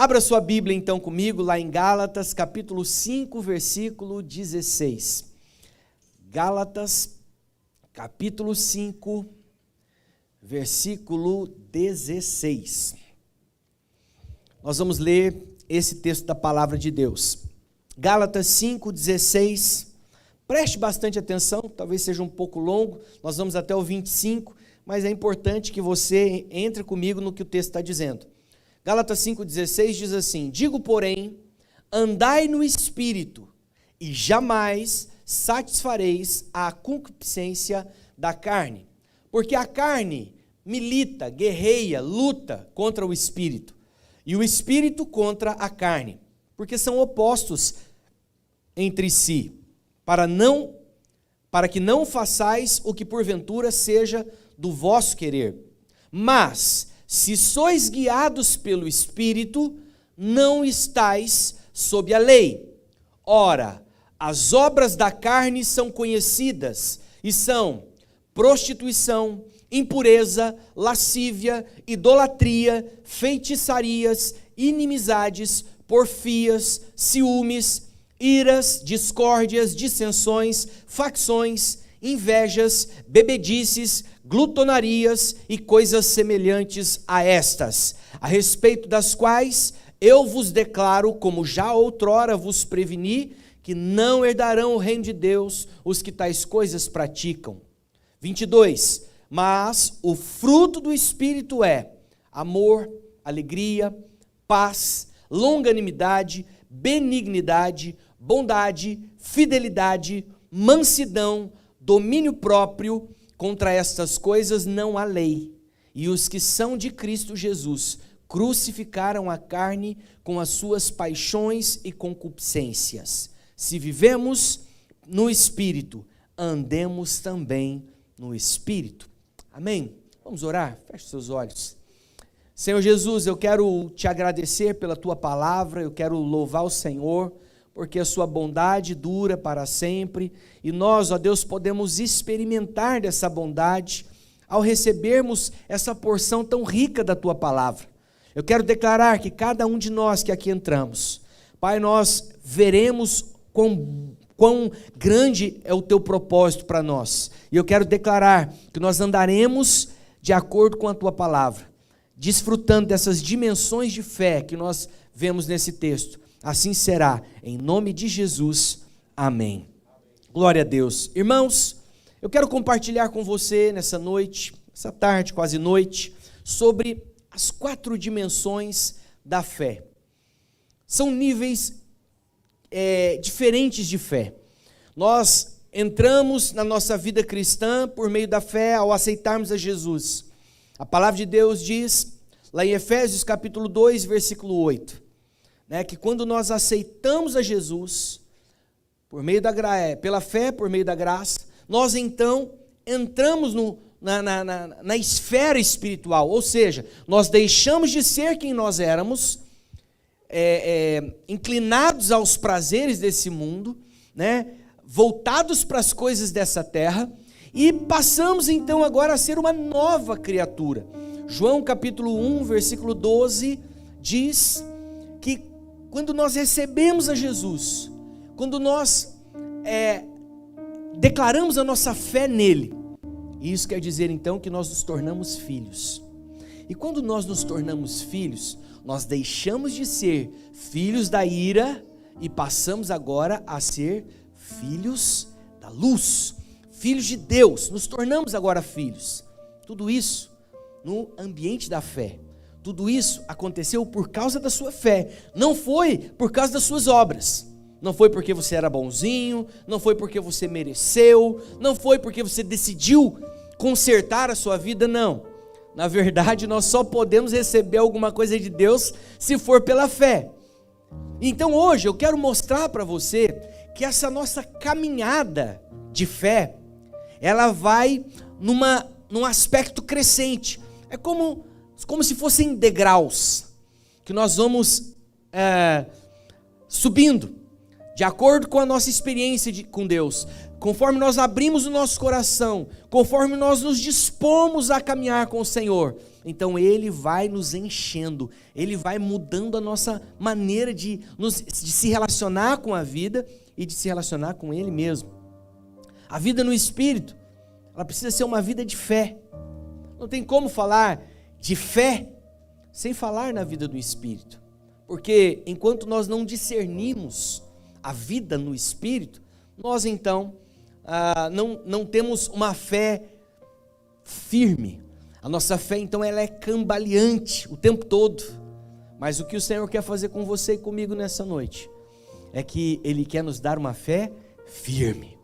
Abra sua Bíblia então comigo, lá em Gálatas, capítulo 5, versículo 16. Gálatas, capítulo 5, versículo 16. Nós vamos ler esse texto da palavra de Deus. Gálatas 5, 16. Preste bastante atenção, talvez seja um pouco longo, nós vamos até o 25, mas é importante que você entre comigo no que o texto está dizendo. Gálatas 5,16 diz assim: digo, porém, andai no Espírito, e jamais satisfareis a concupiscência da carne. Porque a carne milita, guerreia, luta contra o Espírito, e o Espírito contra a carne, porque são opostos entre si, para que não façais o que porventura seja do vosso querer. Mas, se sois guiados pelo Espírito, não estais sob a lei. Ora, as obras da carne são conhecidas, e são prostituição, impureza, lascívia, idolatria, feitiçarias, inimizades, porfias, ciúmes, iras, discórdias, dissensões, facções, invejas, bebedices, glutonarias e coisas semelhantes a estas, a respeito das quais eu vos declaro, como já outrora vos preveni, que não herdarão o reino de Deus os que tais coisas praticam. 22. Mas o fruto do Espírito é amor, alegria, paz, longanimidade, benignidade, bondade, fidelidade, mansidão, domínio próprio. Contra estas coisas não há lei. E os que são de Cristo Jesus crucificaram a carne com as suas paixões e concupiscências. Se vivemos no Espírito, andemos também no Espírito. Amém? Vamos orar? Feche seus olhos. Senhor Jesus, eu quero te agradecer pela tua palavra, eu quero louvar o Senhor, porque a sua bondade dura para sempre, e nós, ó Deus, podemos experimentar dessa bondade ao recebermos essa porção tão rica da tua palavra. Eu quero declarar que cada um de nós que aqui entramos, Pai, nós veremos quão grande é o teu propósito para nós, e eu quero declarar que nós andaremos de acordo com a tua palavra, desfrutando dessas dimensões de fé que nós vemos nesse texto. Assim será, em nome de Jesus, amém. Glória a Deus. Irmãos, eu quero compartilhar com você nessa noite, essa tarde, quase noite, sobre as 4 dimensões da fé. São níveis diferentes de fé. Nós entramos na nossa vida cristã por meio da fé ao aceitarmos a Jesus. A palavra de Deus diz, lá em Efésios capítulo 2, versículo 8, que quando nós aceitamos a Jesus, pela fé, por meio da graça, nós então entramos na esfera espiritual, ou seja, nós deixamos de ser quem nós éramos, inclinados aos prazeres desse mundo, voltados para as coisas dessa terra, e passamos então agora a ser uma nova criatura. João capítulo 1, versículo 12, diz que quando nós recebemos a Jesus, quando nós declaramos a nossa fé nele, isso quer dizer então que nós nos tornamos filhos. E quando nós nos tornamos filhos, nós deixamos de ser filhos da ira e passamos agora a ser filhos da luz, filhos de Deus, nos tornamos agora filhos. Tudo isso no ambiente da fé. Tudo isso aconteceu por causa da sua fé, não foi por causa das suas obras, não foi porque você era bonzinho, não foi porque você mereceu, não foi porque você decidiu consertar a sua vida, não. Na verdade, nós só podemos receber alguma coisa de Deus se for pela fé. Então hoje eu quero mostrar para você que essa nossa caminhada de fé, ela vai num aspecto crescente. É como se fossem degraus, que nós vamos subindo, de acordo com a nossa experiência com Deus, conforme nós abrimos o nosso coração, conforme nós nos dispomos a caminhar com o Senhor, então Ele vai nos enchendo, Ele vai mudando a nossa maneira de se relacionar com a vida e de se relacionar com Ele mesmo. A vida no Espírito, ela precisa ser uma vida de fé. Não tem como falar de fé sem falar na vida do Espírito, porque enquanto nós não discernimos a vida no Espírito, nós então não temos uma fé firme. A nossa fé então ela é cambaleante o tempo todo. Mas o que o Senhor quer fazer com você e comigo nessa noite é que Ele quer nos dar uma fé firme,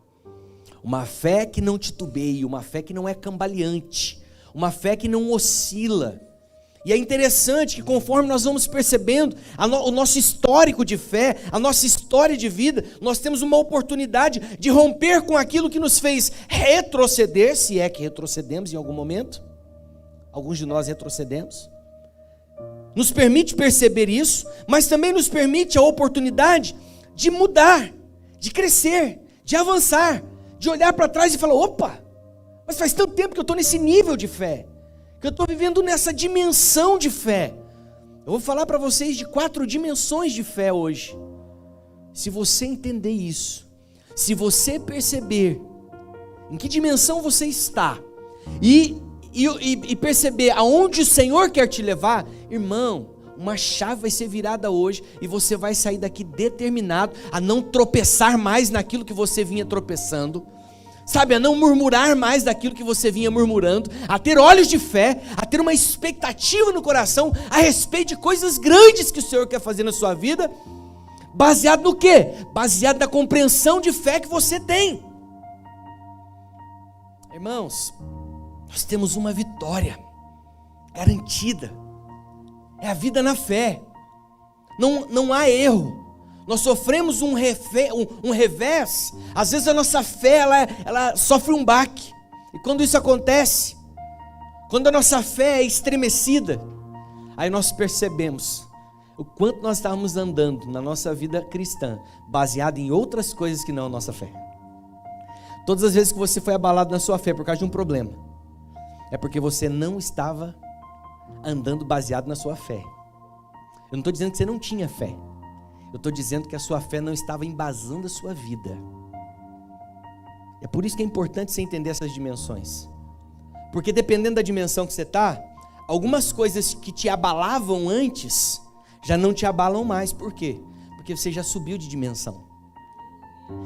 uma fé que não titubeia, uma fé que não é cambaleante, uma fé que não oscila. E é interessante que conforme nós vamos percebendo o nosso histórico de fé, a nossa história de vida, nós temos uma oportunidade de romper com aquilo que nos fez retroceder, se é que retrocedemos em algum momento. Alguns de nós retrocedemos. Nos permite perceber isso, mas também nos permite a oportunidade de mudar, de crescer, de avançar, de olhar para trás e falar: opa, mas faz tanto tempo que eu estou nesse nível de fé, que eu estou vivendo nessa dimensão de fé. Eu vou falar para vocês de 4 dimensões de fé hoje. Se você entender isso, se você perceber em que dimensão você está e perceber aonde o Senhor quer te levar, irmão, uma chave vai ser virada hoje e você vai sair daqui determinado a não tropeçar mais naquilo que você vinha tropeçando, sabe, a não murmurar mais daquilo que você vinha murmurando, a ter olhos de fé, a ter uma expectativa no coração a respeito de coisas grandes que o Senhor quer fazer na sua vida, baseado no quê? Baseado na compreensão de fé que você tem. Irmãos, nós temos uma vitória garantida, é a vida na fé, não há erro. Nós sofremos um revés, às vezes a nossa fé ela sofre um baque, e quando isso acontece, quando a nossa fé é estremecida, aí nós percebemos o quanto nós estávamos andando na nossa vida cristã, baseado em outras coisas que não a nossa fé. Todas as vezes que você foi abalado na sua fé por causa de um problema, é porque você não estava andando baseado na sua fé. Eu não estou dizendo que você não tinha fé, eu estou dizendo que a sua fé não estava embasando a sua vida. É por isso que é importante você entender essas dimensões, porque dependendo da dimensão que você está, algumas coisas que te abalavam antes, já não te abalam mais. Por quê? Porque você já subiu de dimensão,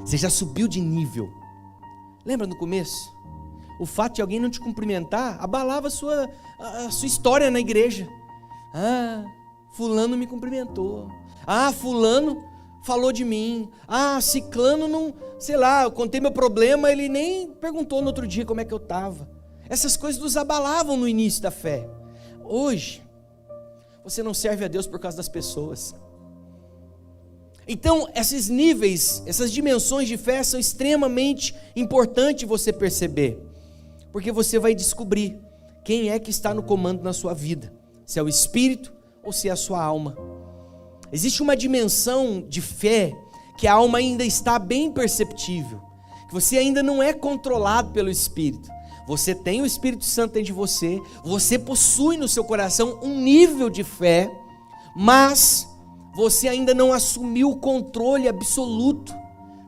você já subiu de nível. Lembra no começo? O fato de alguém não te cumprimentar abalava a sua história na igreja. Ah, fulano me cumprimentou. Ah, fulano falou de mim. Ah, ciclano não, sei lá, eu contei meu problema, ele nem perguntou no outro dia como é que eu estava. Essas coisas nos abalavam no início da fé. Hoje, você não serve a Deus por causa das pessoas. Então, esses níveis, essas dimensões de fé são extremamente importantes você perceber, porque você vai descobrir quem é que está no comando na sua vida, se é o Espírito ou se é a sua alma. Existe uma dimensão de fé que a alma ainda está bem perceptível, que você ainda não é controlado pelo Espírito. Você tem o Espírito Santo dentro de você, você possui no seu coração um nível de fé, mas você ainda não assumiu o controle absoluto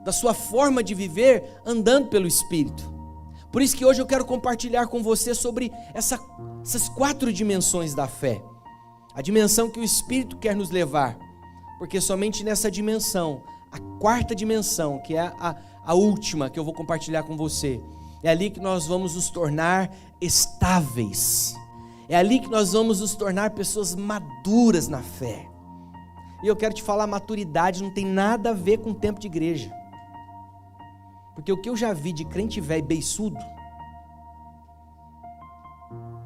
da sua forma de viver andando pelo Espírito. Por isso que hoje eu quero compartilhar com você sobre essas 4 dimensões da fé. A dimensão que o Espírito quer nos levar, porque somente nessa dimensão, a 4ª dimensão, que é a última que eu vou compartilhar com você, é ali que nós vamos nos tornar estáveis, é ali que nós vamos nos tornar pessoas maduras na fé. E eu quero te falar, maturidade não tem nada a ver com tempo de igreja, porque o que eu já vi de crente velho beiçudo,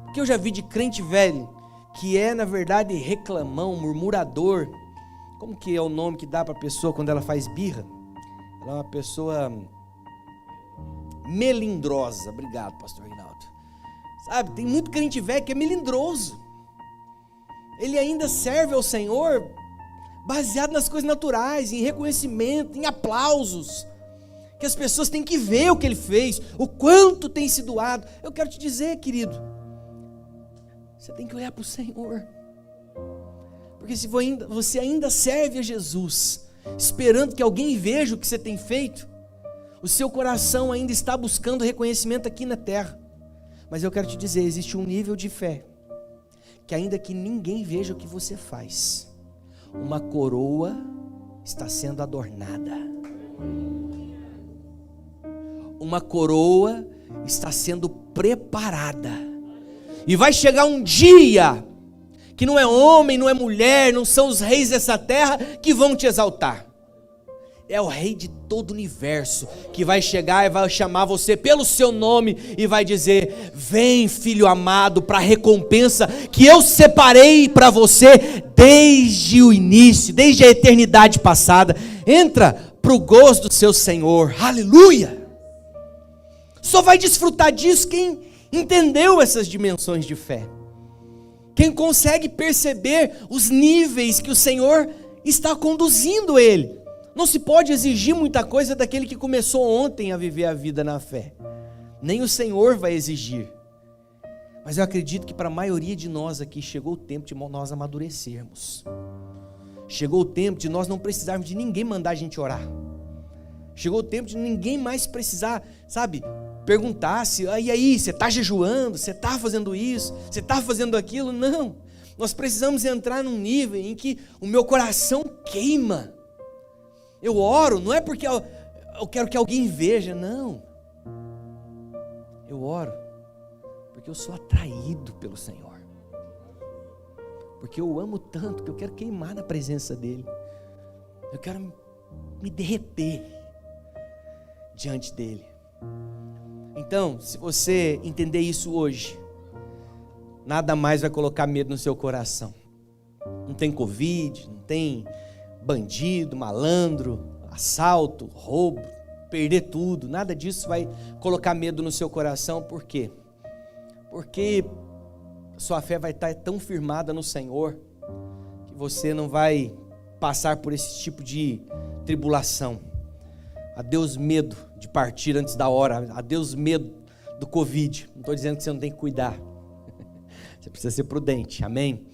o que eu já vi de crente velho que é na verdade reclamão, murmurador, como que é o nome que dá para a pessoa quando ela faz birra? Ela é uma pessoa melindrosa. Obrigado, pastor Reinaldo. Sabe, tem muito crente velho que é melindroso, ele ainda serve ao Senhor, baseado nas coisas naturais, em reconhecimento, em aplausos, que as pessoas têm que ver o que ele fez, o quanto tem se doado. Eu quero te dizer, querido, você tem que olhar para o Senhor, porque se você ainda serve a Jesus, esperando que alguém veja o que você tem feito, o seu coração ainda está buscando reconhecimento aqui na terra. Mas eu quero te dizer, existe um nível de fé, que ainda que ninguém veja o que você faz, uma coroa está sendo adornada. Uma coroa está sendo preparada. E vai chegar um dia que não é homem, não é mulher, não são os reis dessa terra que vão te exaltar. É o rei de todo o universo que vai chegar e vai chamar você pelo seu nome e vai dizer: vem, filho amado, para a recompensa que eu separei para você desde o início, desde a eternidade passada. Entra para o gozo do seu Senhor. Aleluia! Só vai desfrutar disso quem entendeu essas dimensões de fé, quem consegue perceber os níveis que o Senhor está conduzindo ele. Não se pode exigir muita coisa daquele que começou ontem a viver a vida na fé. Nem o Senhor vai exigir. Mas eu acredito que para a maioria de nós aqui chegou o tempo de nós amadurecermos. Chegou o tempo de nós não precisarmos de ninguém mandar a gente orar. Chegou o tempo de ninguém mais precisar, perguntar se, e aí, você está jejuando, você está fazendo isso, você está fazendo aquilo. Não, nós precisamos entrar num nível em que o meu coração queima. Eu oro, não é porque eu quero que alguém veja, não. Eu oro porque eu sou atraído pelo Senhor, porque eu amo tanto que eu quero queimar na presença dEle. Eu quero me derreter diante dEle. Então, se você entender isso hoje, nada mais vai colocar medo no seu coração. Não tem Covid, não tem bandido, malandro, assalto, roubo, perder tudo, nada disso vai colocar medo no seu coração. Por quê? Porque sua fé vai estar tão firmada no Senhor, que você não vai passar por esse tipo de tribulação. Adeus medo de partir antes da hora, adeus medo do Covid. Não estou dizendo que você não tem que cuidar, você precisa ser prudente, amém?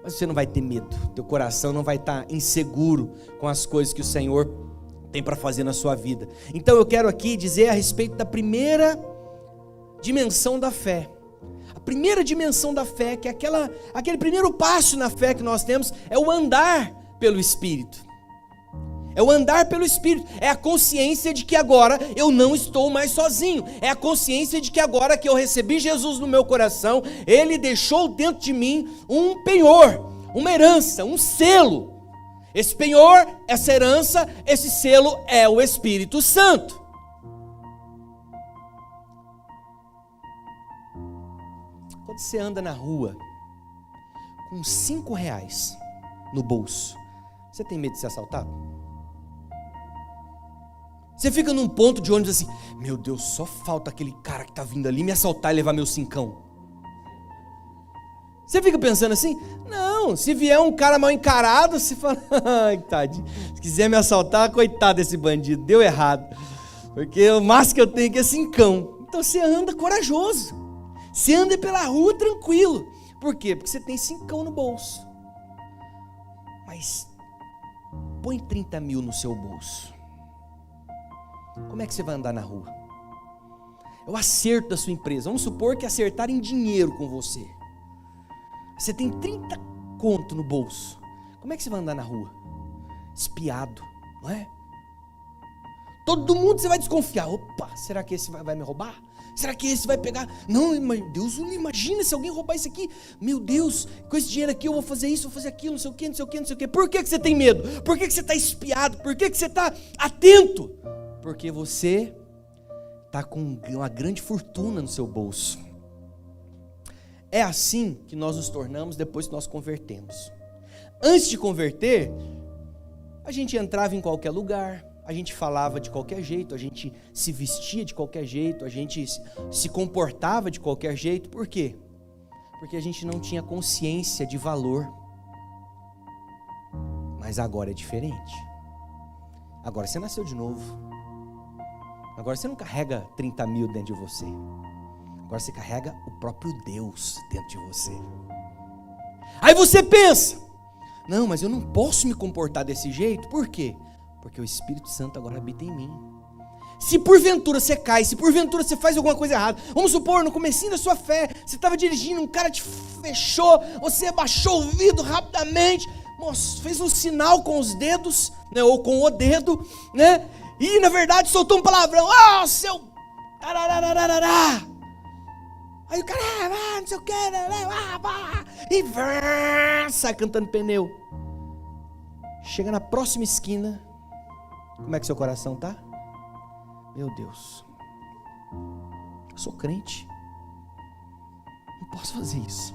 Mas você não vai ter medo, teu coração não vai estar inseguro com as coisas que o Senhor tem para fazer na sua vida. Então eu quero aqui dizer a respeito da primeira dimensão da fé. A primeira dimensão da fé, que é aquele primeiro passo na fé que nós temos, é o andar pelo Espírito. É o andar pelo Espírito, é a consciência de que agora eu não estou mais sozinho, é a consciência de que agora que eu recebi Jesus no meu coração, Ele deixou dentro de mim um penhor, uma herança, um selo. Esse penhor, essa herança, esse selo é o Espírito Santo. Quando você anda na rua com R$5 no bolso, você tem medo de ser assaltado? Você fica num ponto de ônibus assim: meu Deus, só falta aquele cara que está vindo ali me assaltar e levar meu cincão. Você fica pensando assim? Não, se vier um cara mal encarado, você fala: ai, tadinho, se quiser me assaltar, coitado desse bandido, deu errado, porque o máximo que eu tenho aqui é cincão. Então você anda corajoso, você anda pela rua tranquilo. Por quê? Porque você tem cincão no bolso. Mas põe 30 mil no seu bolso, como é que você vai andar na rua? É o acerto da sua empresa. Vamos supor que acertarem dinheiro com você. Você tem 30 conto no bolso. Como é que você vai andar na rua? Espiado, não é? Todo mundo você vai desconfiar. Opa, será que esse vai me roubar? Será que esse vai pegar? Não, Deus, imagina se alguém roubar isso aqui. Meu Deus, com esse dinheiro aqui eu vou fazer isso, vou fazer aquilo, não sei o que, não sei o que, não sei o que. Por que você tem medo? Por que você está espiado? Por que você está atento? Porque você está com uma grande fortuna no seu bolso. É assim que nós nos tornamos depois que nós convertemos. Antes de converter, a gente entrava em qualquer lugar, a gente falava de qualquer jeito, a gente se vestia de qualquer jeito, a gente se comportava de qualquer jeito. Por quê? Porque a gente não tinha consciência de valor. Mas agora é diferente. Agora você nasceu de novo. Agora você não carrega 30 mil dentro de você. Agora você carrega o próprio Deus dentro de você. Aí você pensa: não, mas eu não posso me comportar desse jeito. Por quê? Porque o Espírito Santo agora habita em mim. Se porventura você cai, se porventura você faz alguma coisa errada, vamos supor, no comecinho da sua fé, você estava dirigindo, um cara te fechou, você abaixou o vidro rapidamente, fez um sinal com os dedos, né, ou com o dedo, né, e na verdade soltou um palavrão: seu tararararará. Aí o cara, não sei o que, e sai cantando pneu. Chega na próxima esquina, como é que seu coração tá? Meu Deus, eu sou crente, não posso fazer isso.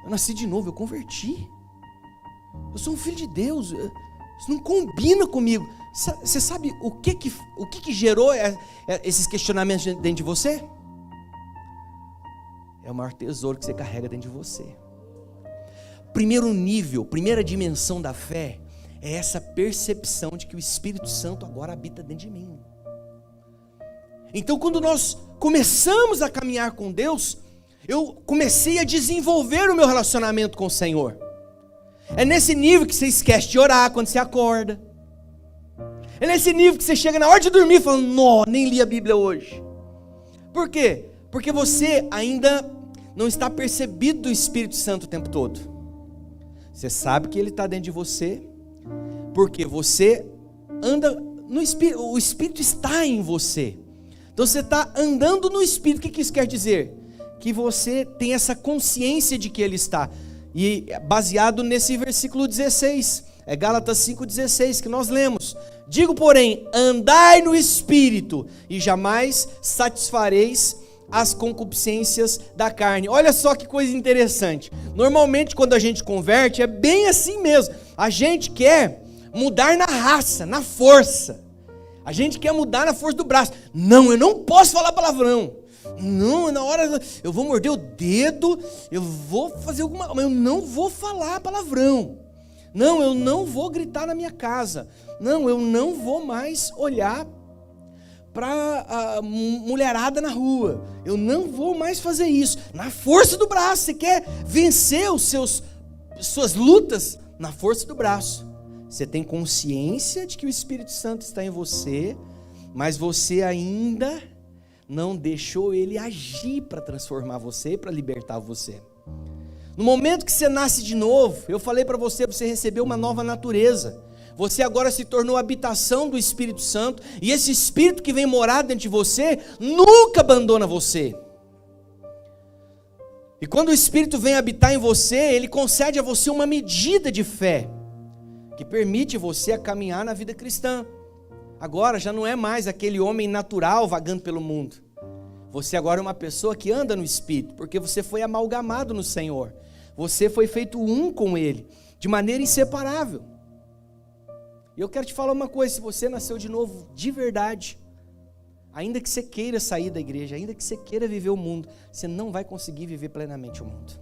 Eu nasci de novo, eu converti, eu sou um filho de Deus, isso não combina comigo. Você sabe o que gerou esses questionamentos dentro de você? É o maior tesouro que você carrega dentro de você. Primeiro nível, primeira dimensão da fé é essa percepção de que o Espírito Santo agora habita dentro de mim. Então, quando nós começamos a caminhar com Deus, eu comecei a desenvolver o meu relacionamento com o Senhor. É nesse nível que você esquece de orar quando você acorda. É nesse nível que você chega na hora de dormir falando: não, nem li a Bíblia hoje. Por quê? Porque você ainda não está percebido do Espírito Santo o tempo todo. Você sabe que Ele está dentro de você, porque você anda no Espírito, o Espírito está em você. Então você está andando no Espírito. O que isso quer dizer? Que você tem essa consciência de que Ele está. E baseado nesse versículo 16, é Gálatas 5,16 que nós lemos: digo, porém, andai no Espírito, e jamais satisfareis as concupiscências da carne. Olha só que coisa interessante. Normalmente quando a gente converte é bem assim mesmo. A gente quer mudar na raça, na força. A gente quer mudar na força do braço. Não, eu não posso falar palavrão. Não, na hora eu vou morder o dedo, eu vou fazer alguma, mas eu não vou falar palavrão. Não, eu não vou gritar na minha casa. Não, eu não vou mais olhar para a mulherada na rua. Eu não vou mais fazer isso. Na força do braço. Você quer vencer suas lutas na força do braço. Você tem consciência de que o Espírito Santo está em você, mas você ainda não deixou Ele agir para transformar você, para libertar você. No momento que você nasce de novo, eu falei para você, você recebeu uma nova natureza. Você agora se tornou habitação do Espírito Santo, e esse Espírito que vem morar dentro de você, nunca abandona você. E quando o Espírito vem habitar em você, ele concede a você uma medida de fé, que permite você a caminhar na vida cristã. Agora já não é mais aquele homem natural vagando pelo mundo. Você agora é uma pessoa que anda no Espírito, porque você foi amalgamado no Senhor. Você foi feito um com Ele, de maneira inseparável. E eu quero te falar uma coisa: se você nasceu de novo de verdade, ainda que você queira sair da igreja, ainda que você queira viver o mundo, você não vai conseguir viver plenamente o mundo.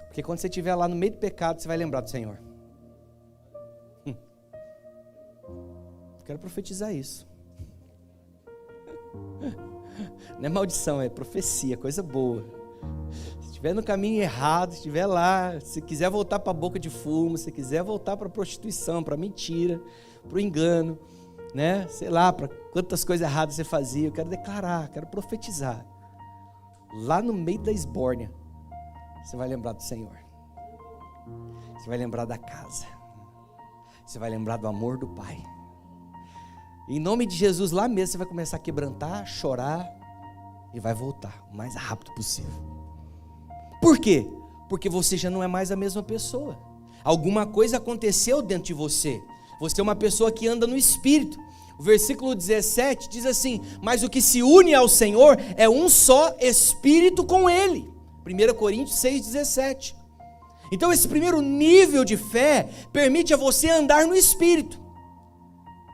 Porque quando você estiver lá no meio do pecado, você vai lembrar do Senhor. Quero profetizar isso. Não é maldição, é profecia, coisa boa. Se estiver no caminho errado, se estiver lá, se quiser voltar para a boca de fumo, se quiser voltar para a prostituição, para a mentira, para o engano, né? Sei lá, para quantas coisas erradas você fazia, eu quero declarar, quero profetizar. Lá no meio da esbórnia, você vai lembrar do Senhor. Você vai lembrar da casa. Você vai lembrar do amor do Pai. Em nome de Jesus, lá mesmo você vai começar a quebrantar, chorar e vai voltar o mais rápido possível. Por quê? Porque você já não é mais a mesma pessoa. Alguma coisa aconteceu dentro de você. Você é uma pessoa que anda no Espírito. O versículo 17 diz assim: mas o que se une ao Senhor é um só Espírito com Ele. 1 Coríntios 6,17. Então esse primeiro nível de fé permite a você andar no Espírito.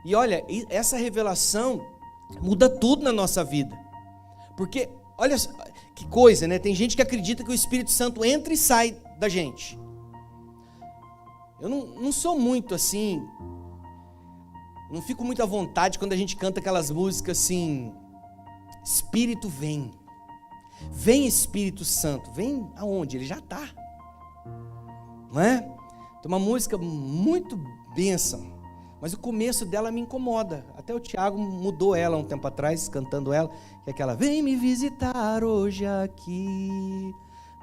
E olha, essa revelação muda tudo na nossa vida. Porque, olha que coisa, né? Tem gente que acredita que o Espírito Santo entra e sai da gente. Eu não sou muito assim, não fico muito à vontade quando a gente canta aquelas músicas assim, Espírito vem. Vem Espírito Santo, vem aonde? Ele já está, não é? Tem uma música muito bênção, mas o começo dela me incomoda. Até o Tiago mudou ela um tempo atrás, cantando ela, que é aquela, vem me visitar hoje aqui.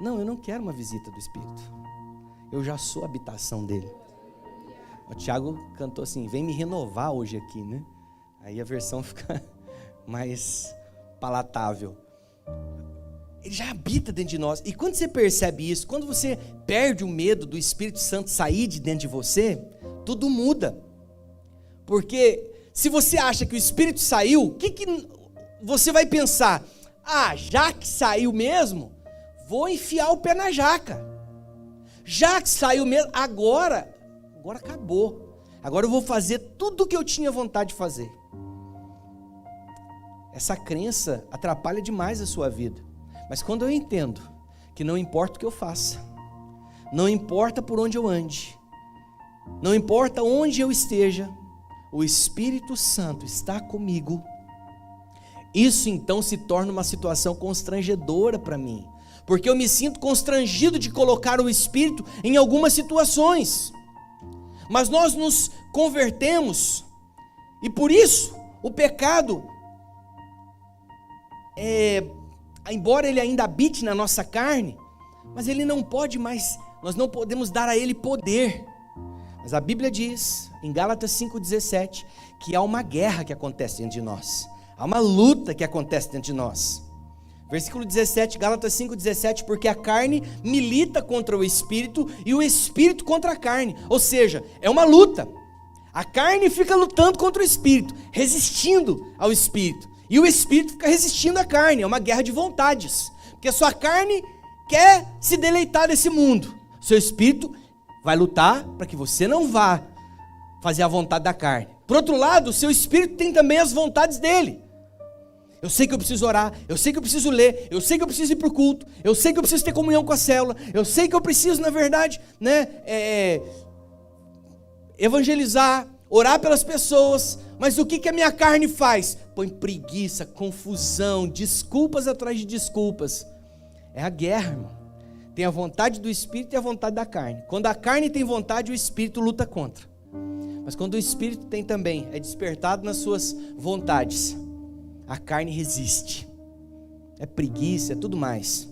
Não, eu não quero uma visita do Espírito, eu já sou a habitação dele. O Tiago cantou assim, vem me renovar hoje aqui, né? Aí a versão fica mais palatável. Ele já habita dentro de nós. E quando você percebe isso, quando você perde o medo do Espírito Santo sair de dentro de você, tudo muda. Porque se você acha que o Espírito saiu, o que você vai pensar? Ah, já que saiu mesmo, vou enfiar o pé na jaca. Já que saiu mesmo, agora acabou. Agora eu vou fazer tudo o que eu tinha vontade de fazer. Essa crença atrapalha demais a sua vida. Mas quando eu entendo que não importa o que eu faça, não importa por onde eu ande, não importa onde eu esteja, o Espírito Santo está comigo, isso então se torna uma situação constrangedora para mim, porque eu me sinto constrangido de colocar o Espírito em algumas situações, mas nós nos convertemos, e por isso o pecado embora ele ainda habite na nossa carne, mas ele não pode mais, nós não podemos dar a ele poder. Mas a Bíblia diz, em Gálatas 5,17, que há uma guerra que acontece dentro de nós, há uma luta que acontece dentro de nós. Versículo 17, Gálatas 5,17, porque a carne milita contra o Espírito e o Espírito contra a carne, ou seja, é uma luta. A carne fica lutando contra o Espírito, resistindo ao Espírito. E o Espírito fica resistindo à carne, é uma guerra de vontades, porque a sua carne quer se deleitar desse mundo, seu Espírito vai lutar para que você não vá fazer a vontade da carne. Por outro lado, o seu Espírito tem também as vontades dele. Eu sei que eu preciso orar, eu sei que eu preciso ler, eu sei que eu preciso ir para o culto, eu sei que eu preciso ter comunhão com a célula, eu sei que eu preciso, na verdade, evangelizar, orar pelas pessoas, mas o que a minha carne faz? Põe preguiça, confusão, desculpas atrás de desculpas. É a guerra, irmão. Tem a vontade do Espírito e a vontade da carne. Quando a carne tem vontade, o Espírito luta contra. Mas quando o Espírito tem também, é despertado nas suas vontades, a carne resiste. É preguiça, é tudo mais.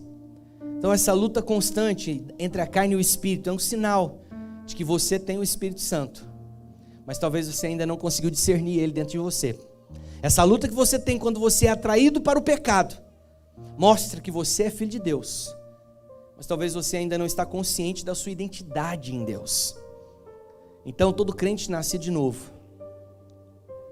Então essa luta constante entre a carne e o Espírito é um sinal de que você tem o Espírito Santo. Mas talvez você ainda não conseguiu discernir ele dentro de você. Essa luta que você tem quando você é atraído para o pecado, mostra que você é filho de Deus. Mas talvez você ainda não está consciente da sua identidade em Deus. Então todo crente nasce de novo.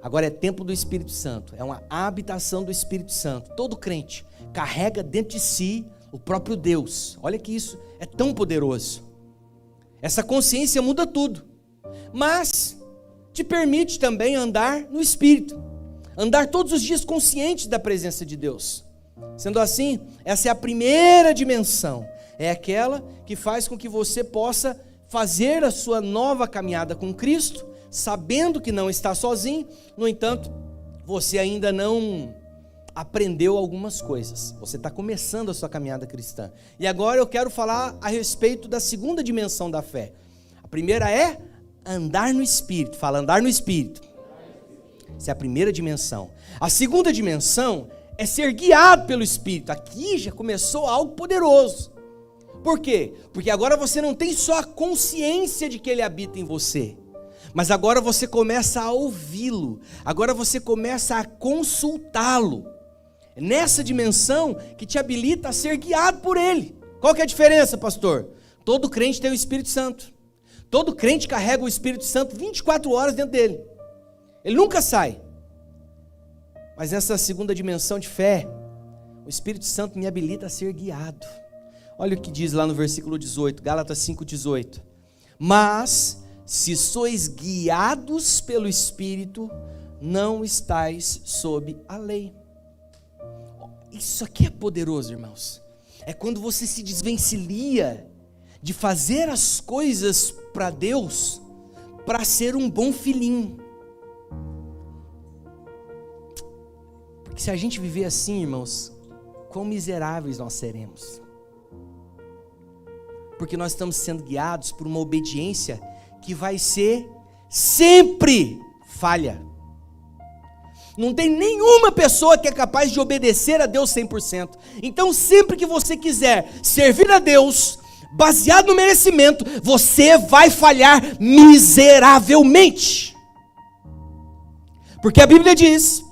Agora é templo do Espírito Santo, é uma habitação do Espírito Santo. Todo crente carrega dentro de si o próprio Deus. Olha que isso é tão poderoso. Essa consciência muda tudo. Mas te permite também andar no Espírito, andar todos os dias consciente da presença de Deus. Sendo assim, essa é a primeira dimensão, é aquela que faz com que você possa fazer a sua nova caminhada com Cristo, sabendo que não está sozinho. No entanto, você ainda não aprendeu algumas coisas, você está começando a sua caminhada cristã. E agora eu quero falar a respeito da segunda dimensão da fé. A primeira é andar no Espírito. Fala, andar no Espírito. Essa é a primeira dimensão. A segunda dimensão é ser guiado pelo Espírito. Aqui já começou algo poderoso. Por quê? Porque agora você não tem só a consciência de que Ele habita em você, mas agora você começa a ouvi-lo, agora você começa a consultá-lo. É nessa dimensão que te habilita a ser guiado por Ele. Qual que é a diferença, pastor? Todo crente tem o Espírito Santo. Todo crente carrega o Espírito Santo 24 horas dentro dele. Ele nunca sai. Mas nessa segunda dimensão de fé, o Espírito Santo me habilita a ser guiado. Olha o que diz lá no versículo 18, Gálatas 5,18. Mas, se sois guiados pelo Espírito, não estáis sob a lei. Isso aqui é poderoso, irmãos. É quando você se desvencilha de fazer as coisas para Deus, para ser um bom filhinho. Porque se a gente viver assim, irmãos, quão miseráveis nós seremos. Porque nós estamos sendo guiados por uma obediência que vai ser sempre falha. Não tem nenhuma pessoa que é capaz de obedecer a Deus 100%. Então, sempre que você quiser servir a Deus, baseado no merecimento, você vai falhar miseravelmente. Porque a Bíblia diz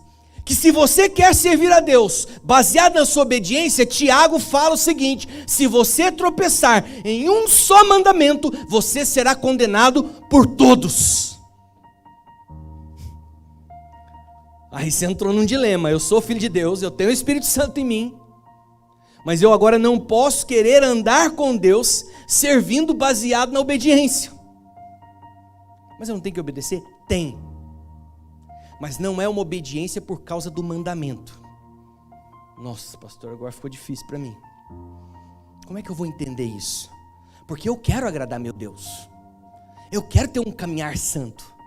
que se você quer servir a Deus, baseado na sua obediência, Tiago fala o seguinte: se você tropeçar em um só mandamento, você será condenado por todos. Aí você entrou num dilema. Eu sou filho de Deus, eu tenho o Espírito Santo em mim, mas eu agora não posso querer andar com Deus servindo baseado na obediência. Mas eu não tenho que obedecer? Tem. Mas não é uma obediência por causa do mandamento. Nossa, pastor, agora ficou difícil para mim. Como é que eu vou entender isso? Porque eu quero agradar meu Deus. Eu quero ter um caminhar santo.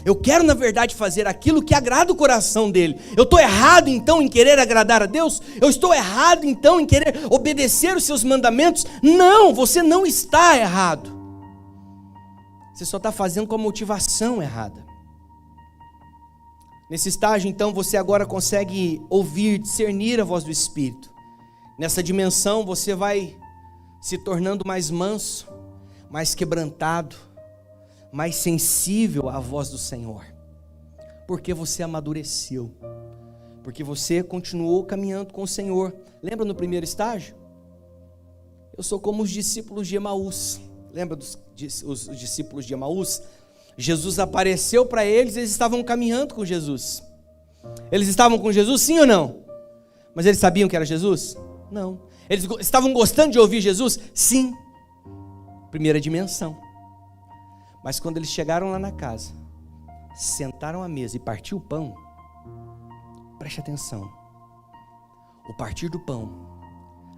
Eu quero, na verdade, fazer aquilo que agrada o coração dele. Eu estou errado, então, em querer agradar a Deus? Eu estou errado, então, em querer obedecer os seus mandamentos? Não, você não está errado. Você só está fazendo com a motivação errada. Nesse estágio, então, você agora consegue ouvir, discernir a voz do Espírito. Nessa dimensão, você vai se tornando mais manso, mais quebrantado, mais sensível à voz do Senhor, porque você amadureceu, porque você continuou caminhando com o Senhor. Lembra no primeiro estágio? Eu sou como os discípulos de Emaús. Lembra os discípulos de Emaús? Jesus apareceu para eles, eles estavam caminhando com Jesus. Eles estavam com Jesus, sim ou não? Mas eles sabiam que era Jesus? Não. Eles estavam gostando de ouvir Jesus? Sim. Primeira dimensão. Mas quando eles chegaram lá na casa, sentaram à mesa e partiu o pão, preste atenção, o partir do pão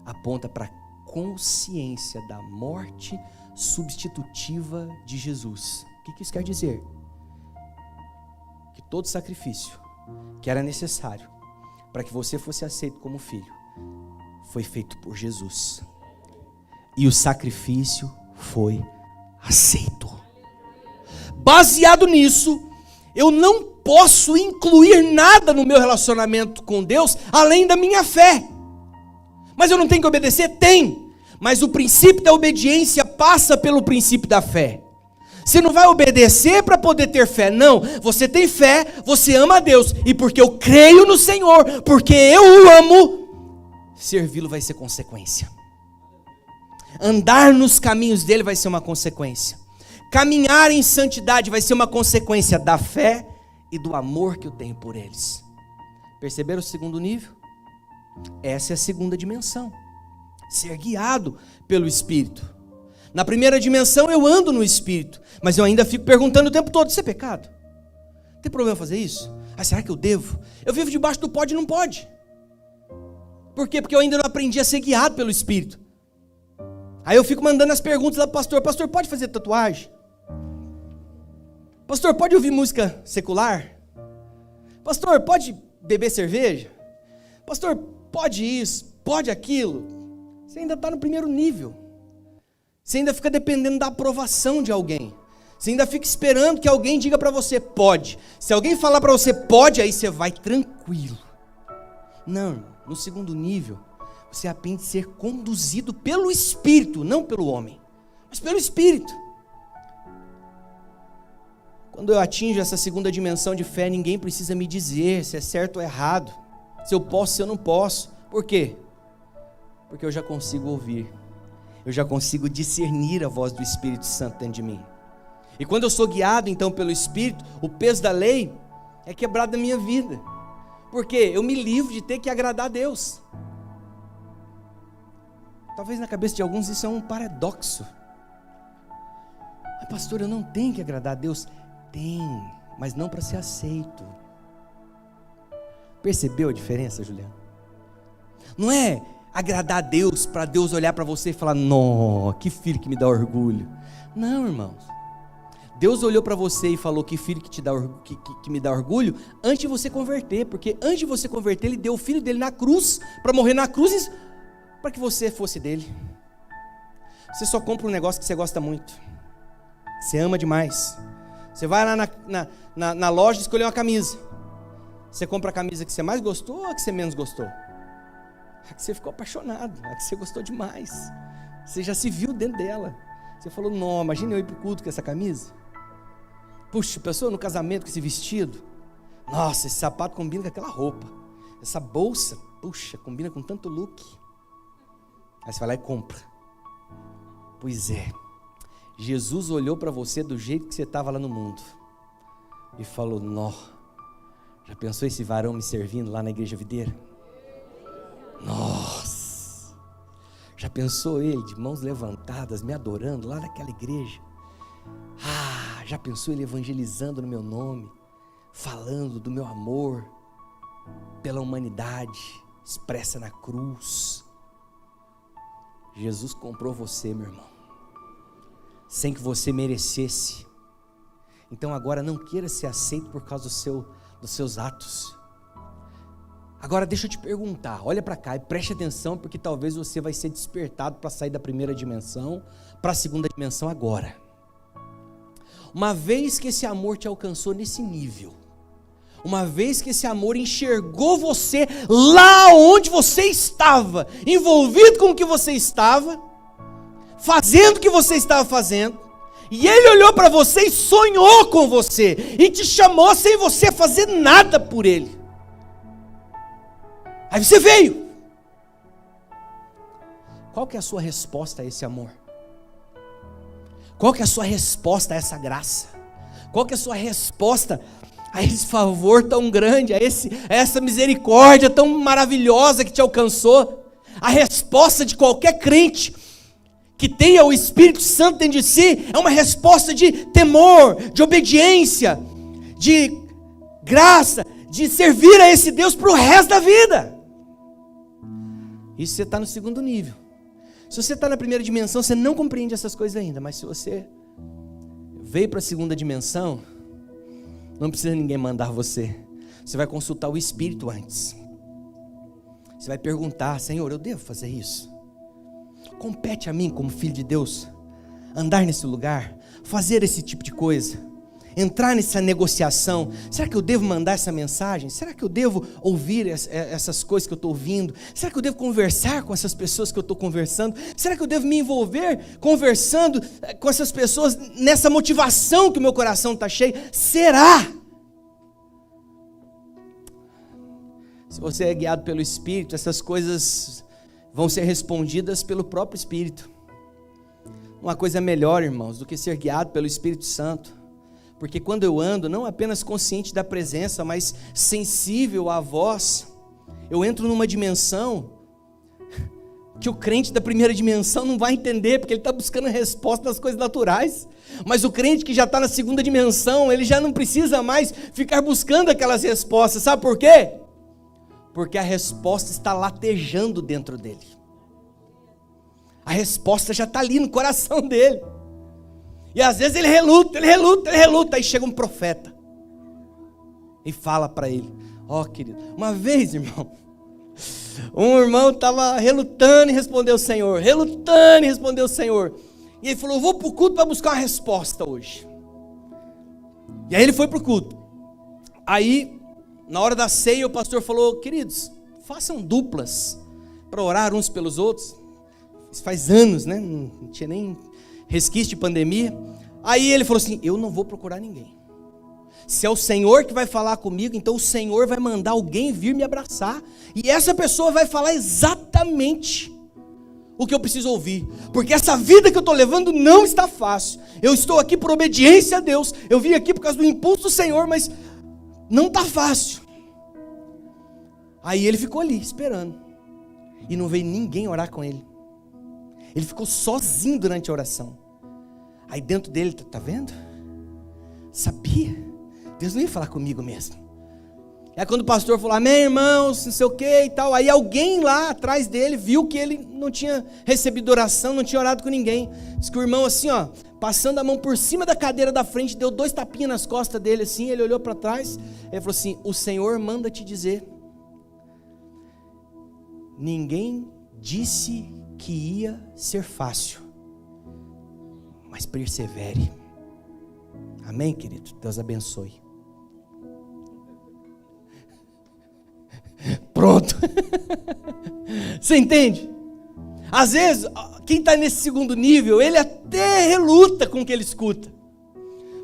aponta para a consciência da morte substitutiva de Jesus. O que isso quer dizer? Que todo sacrifício que era necessário para que você fosse aceito como filho, foi feito por Jesus, e o sacrifício foi aceito. Baseado nisso, eu não posso incluir nada no meu relacionamento com Deus além da minha fé. Mas eu não tenho que obedecer? Tem. Mas o princípio da obediência passa pelo princípio da fé. Você não vai obedecer para poder ter fé, não. Você tem fé, você ama a Deus, e porque eu creio no Senhor, porque eu o amo, servi-lo vai ser consequência. Andar nos caminhos dele vai ser uma consequência. Caminhar em santidade vai ser uma consequência da fé e do amor que eu tenho por eles. Perceberam o segundo nível? Essa é a segunda dimensão. Ser guiado pelo Espírito. Na primeira dimensão eu ando no Espírito, mas eu ainda fico perguntando o tempo todo: isso é pecado? Tem problema fazer isso? Será que eu devo? Eu vivo debaixo do pode e não pode. Por quê? Porque eu ainda não aprendi a ser guiado pelo Espírito. Aí eu fico mandando as perguntas lá para o pastor: pastor, pode fazer tatuagem? Pastor, pode ouvir música secular? Pastor, pode beber cerveja? Pastor, pode isso, pode aquilo? Você ainda está no primeiro nível. Você ainda fica dependendo da aprovação de alguém. Você ainda fica esperando que alguém diga para você: pode. Se alguém falar para você pode, aí você vai tranquilo. Não, no segundo nível, você aprende a ser conduzido pelo Espírito, não pelo homem, mas pelo Espírito. Quando eu atinjo essa segunda dimensão de fé, ninguém precisa me dizer se é certo ou errado, se eu posso, se eu não posso. Por quê? Porque eu já consigo ouvir, eu já consigo discernir a voz do Espírito Santo dentro de mim. E quando eu sou guiado então pelo Espírito, o peso da lei é quebrado da minha vida. Porque eu me livro de ter que agradar a Deus. Talvez na cabeça de alguns isso é um paradoxo. Mas pastor, eu não tenho que agradar a Deus. Tem, mas não para ser aceito. Percebeu a diferença, Juliano? Não é agradar a Deus, para Deus olhar para você e falar: "Nó, que filho que me dá orgulho". Não, irmãos. Deus olhou para você e falou: "Que filho que me dá orgulho", antes de você converter, porque antes de você converter, Ele deu o filho dele na cruz, para morrer na cruz, para que você fosse dele. Você só compra um negócio que você gosta muito, que você ama demais. Você vai lá na loja escolher uma camisa. Você compra a camisa que você mais gostou ou a que você menos gostou? A que você ficou apaixonado, a que você gostou demais. Você já se viu dentro dela. Você falou: "Não, imagina eu ir para o culto com essa camisa. Puxa, pessoa no casamento com esse vestido. Nossa, esse sapato combina com aquela roupa. Essa bolsa, puxa, combina com tanto look". Aí você vai lá e compra. Pois é, Jesus olhou para você do jeito que você estava lá no mundo e falou: "Nó, já pensou esse varão me servindo lá na igreja videira? Nossa, já pensou ele de mãos levantadas me adorando lá naquela igreja? Ah, já pensou ele evangelizando no meu nome, falando do meu amor pela humanidade expressa na cruz?" Jesus comprou você, meu irmão, sem que você merecesse. Então agora não queira ser aceito por causa dos seus atos. Agora deixa eu te perguntar, olha para cá e preste atenção, porque talvez você vai ser despertado para sair da primeira dimensão para a segunda dimensão agora. Uma vez que esse amor te alcançou nesse nível, uma vez que esse amor enxergou você lá onde você estava, envolvido com o que você estava, fazendo o que você estava fazendo, e Ele olhou para você e sonhou com você, e te chamou sem você fazer nada por Ele. Aí você veio. Qual que é a sua resposta a esse amor? Qual que é a sua resposta a essa graça? Qual que é a sua resposta a esse favor tão grande, a essa misericórdia tão maravilhosa que te alcançou? A resposta de qualquer crente que tenha o Espírito Santo dentro de si é uma resposta de temor, de obediência, de graça, de servir a esse Deus para o resto da vida. Isso você está no segundo nível. Se você está na primeira dimensão, você não compreende essas coisas ainda, mas se você veio para a segunda dimensão, não precisa ninguém mandar você. Você vai consultar o Espírito antes. Você vai perguntar: "Senhor, eu devo fazer isso? Compete a mim, como filho de Deus, andar nesse lugar, fazer esse tipo de coisa, entrar nessa negociação? Será que eu devo mandar essa mensagem? Será que eu devo ouvir essas coisas que eu estou ouvindo? Será que eu devo conversar com essas pessoas que eu estou conversando? Será que eu devo me envolver conversando com essas pessoas nessa motivação que o meu coração está cheio? Será?" Se você é guiado pelo Espírito, essas coisas vão ser respondidas pelo próprio Espírito. Uma coisa melhor, irmãos, do que ser guiado pelo Espírito Santo. Porque quando eu ando, não apenas consciente da presença, mas sensível à voz, eu entro numa dimensão que o crente da primeira dimensão não vai entender, porque ele está buscando a resposta das coisas naturais. Mas o crente que já está na segunda dimensão, ele já não precisa mais ficar buscando aquelas respostas. Sabe por quê? Porque a resposta está latejando dentro dele. A resposta já está ali no coração dele. E às vezes ele reluta. Aí chega um profeta e fala para ele: "Ó, querido, uma vez, irmão, um irmão estava relutando em responder o Senhor. E ele falou: "Eu vou para o culto para buscar uma resposta hoje." E aí ele foi para o culto. Aí, na hora da ceia, o pastor falou: "Queridos, façam duplas para orar uns pelos outros." Isso faz anos, né? Não tinha nem resquício de pandemia. Aí ele falou assim: "Eu não vou procurar ninguém. Se é o Senhor que vai falar comigo, então o Senhor vai mandar alguém vir me abraçar. E essa pessoa vai falar exatamente o que eu preciso ouvir. Porque essa vida que eu estou levando não está fácil. Eu estou aqui por obediência a Deus. Eu vim aqui por causa do impulso do Senhor, mas não está fácil." Aí ele ficou ali esperando. E não veio ninguém orar com ele. Ele ficou sozinho durante a oração. Aí dentro dele: "Tá vendo? Sabia? Deus não ia falar comigo mesmo. Aí quando o pastor falou, amém, irmãos, não sei o que e tal, aí alguém lá atrás dele viu que ele não tinha recebido oração, não tinha orado com ninguém. Diz que o irmão assim, ó, passando a mão por cima da cadeira da frente, deu 2 tapinhas nas costas dele assim, ele olhou para trás, ele falou assim, o Senhor manda te dizer, ninguém disse que ia ser fácil, mas persevere. Amém, querido? Deus abençoe. Pronto. Você entende? Às vezes, quem está nesse segundo nível, ele até reluta com o que ele escuta.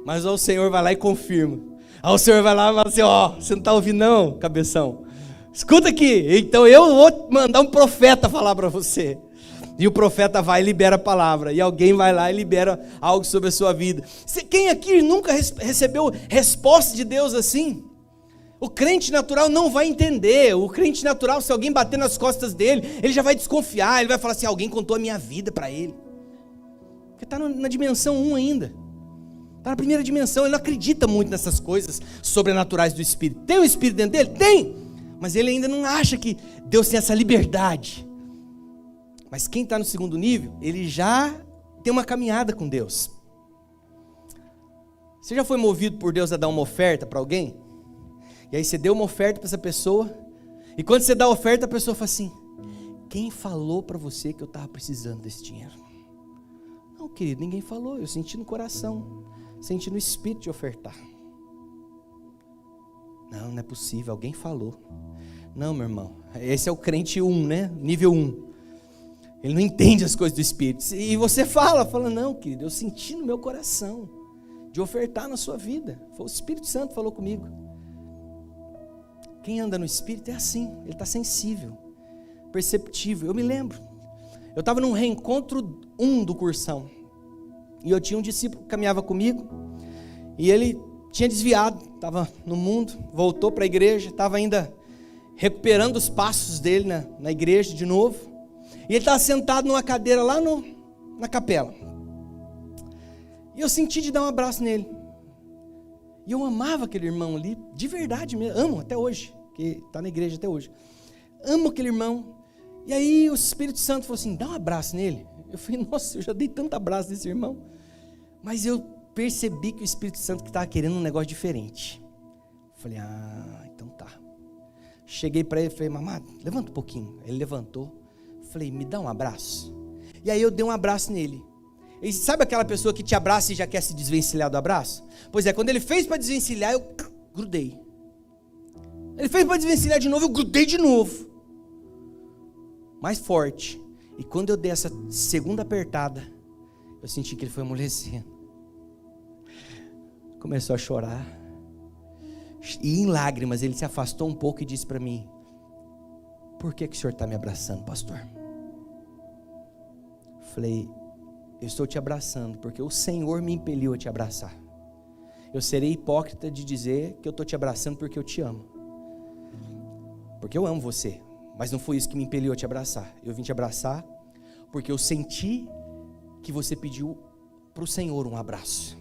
Mas o Senhor vai lá e confirma. Aí o Senhor vai lá e fala assim, ó, você não está ouvindo não, cabeção? Escuta aqui, então eu vou mandar um profeta falar para você. E o profeta vai e libera a palavra. E alguém vai lá e libera algo sobre a sua vida. Quem aqui nunca recebeu resposta de Deus assim? O crente natural não vai entender. O crente natural, se alguém bater nas costas dele, ele já vai desconfiar. Ele vai falar assim, alguém contou a minha vida para ele. Porque está na dimensão 1 ainda. Está na primeira dimensão. Ele não acredita muito nessas coisas sobrenaturais do Espírito. Tem o Espírito dentro dele? Tem. Mas ele ainda não acha que Deus tem essa liberdade. Mas quem está no segundo nível, ele já tem uma caminhada com Deus. Você já foi movido por Deus a dar uma oferta para alguém? E aí você deu uma oferta para essa pessoa, e quando você dá a oferta, a pessoa fala assim, quem falou para você que eu estava precisando desse dinheiro? Não, querido, ninguém falou, eu senti no coração, senti no espírito de ofertar. Não, não é possível, alguém falou. Não, meu irmão, esse é o crente 1, né? Nível 1. Ele não entende as coisas do Espírito. E você fala, não, querido, eu senti no meu coração de ofertar na sua vida. Foi o Espírito Santo que falou comigo. Quem anda no Espírito é assim, ele está sensível, perceptível. Eu me lembro, eu estava num reencontro 1 do cursão, e eu tinha um discípulo que caminhava comigo, e ele tinha desviado, estava no mundo, voltou para a igreja, estava ainda recuperando os passos dele na igreja de novo, e ele estava sentado numa cadeira lá na capela, e eu senti de dar um abraço nele. E eu amava aquele irmão ali, de verdade mesmo, amo até hoje, que está na igreja até hoje. Amo aquele irmão. E aí o Espírito Santo falou assim, dá um abraço nele. Eu falei, nossa, eu já dei tanto abraço nesse irmão. Mas eu percebi que o Espírito Santo estava querendo um negócio diferente. Eu falei, então tá. Cheguei para ele e falei, mamado, levanta um pouquinho. Ele levantou. Eu falei, me dá um abraço. E aí eu dei um abraço nele. E sabe aquela pessoa que te abraça e já quer se desvencilhar do abraço? Pois é, quando ele fez para desvencilhar, eu grudei. Ele fez para desvencilhar de novo, eu grudei de novo. Mais forte. E quando eu dei essa segunda apertada, eu senti que ele foi amolecendo. Começou a chorar. E em lágrimas, ele se afastou um pouco e disse para mim, por que o senhor está me abraçando, pastor? Falei, eu estou te abraçando porque o Senhor me impeliu a te abraçar. Eu serei hipócrita de dizer que eu estou te abraçando porque eu te amo. Porque eu amo você, mas não foi isso que me impeliu a te abraçar. Eu vim te abraçar porque eu senti que você pediu para o Senhor um abraço.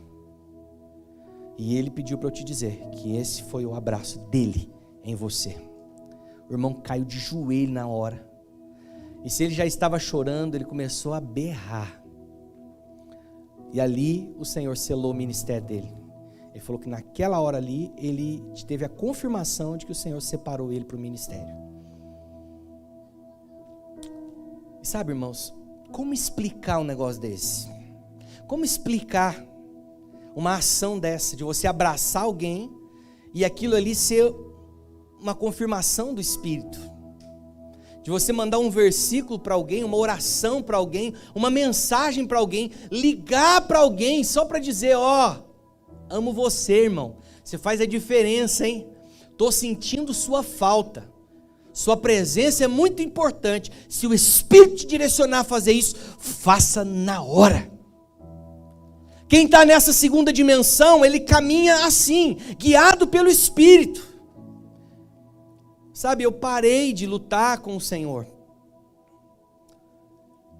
E Ele pediu para eu te dizer que esse foi o abraço dele em você. O irmão caiu de joelho na hora. E se ele já estava chorando, ele começou a berrar. E ali o Senhor selou o ministério dele. Ele falou que naquela hora ali, ele teve a confirmação de que o Senhor separou ele para o ministério. E sabe, irmãos, como explicar um negócio desse? Como explicar uma ação dessa, de você abraçar alguém e aquilo ali ser uma confirmação do Espírito? De você mandar um versículo para alguém, uma oração para alguém, uma mensagem para alguém, ligar para alguém só para dizer, amo você, irmão, você faz a diferença, hein? Estou sentindo sua falta, sua presença é muito importante. Se o Espírito te direcionar a fazer isso, faça na hora. Quem está nessa segunda dimensão, ele caminha assim, guiado pelo Espírito. Sabe, eu parei de lutar com o Senhor.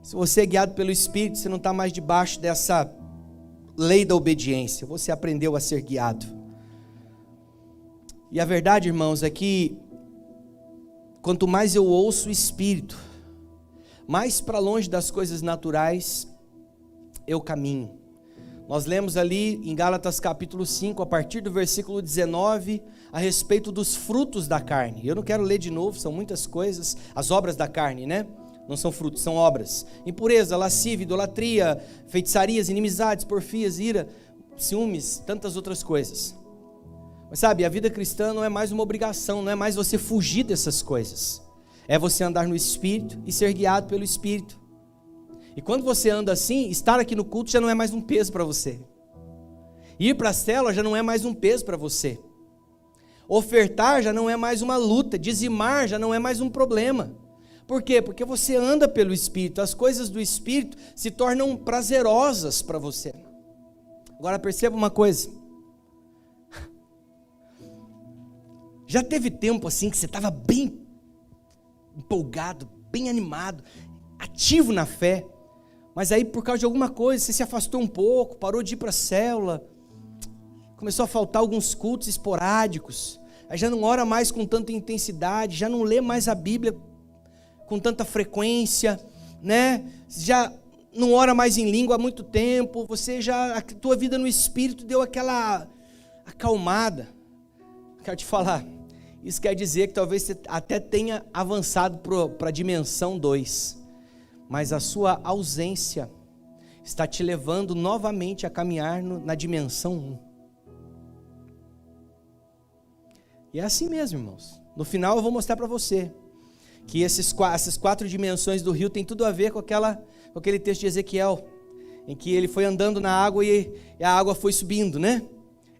Se você é guiado pelo Espírito, você não está mais debaixo dessa lei da obediência. Você aprendeu a ser guiado. E a verdade, irmãos, é que quanto mais eu ouço o Espírito, mais para longe das coisas naturais eu caminho. Nós lemos ali em Gálatas capítulo 5, a partir do versículo 19, a respeito dos frutos da carne. Eu não quero ler de novo, são muitas coisas, as obras da carne, né? Não são frutos, são obras. Impureza, lascívia, idolatria, feitiçarias, inimizades, porfias, ira, ciúmes, tantas outras coisas. Mas sabe, a vida cristã não é mais uma obrigação, não é mais você fugir dessas coisas. É você andar no Espírito e ser guiado pelo Espírito. E quando você anda assim, estar aqui no culto já não é mais um peso para você. Ir para a célula já não é mais um peso para você. Ofertar já não é mais uma luta, dizimar já não é mais um problema. Por quê? Porque você anda pelo Espírito, as coisas do Espírito se tornam prazerosas para você. Agora perceba uma coisa. Já teve tempo assim que você estava bem empolgado, bem animado, ativo na fé, mas aí por causa de alguma coisa você se afastou um pouco, parou de ir para a célula, começou a faltar alguns cultos esporádicos, aí já não ora mais com tanta intensidade, já não lê mais a Bíblia com tanta frequência, né? Já não ora mais em língua há muito tempo, a tua vida no Espírito deu aquela acalmada. Quero te falar, isso quer dizer que talvez você até tenha avançado para a dimensão 2, mas a sua ausência está te levando novamente a caminhar na dimensão 1. E é assim mesmo, irmãos. No final eu vou mostrar para você que essas 4 dimensões do rio tem tudo a ver com aquele texto de Ezequiel, em que ele foi andando na água e a água foi subindo, né?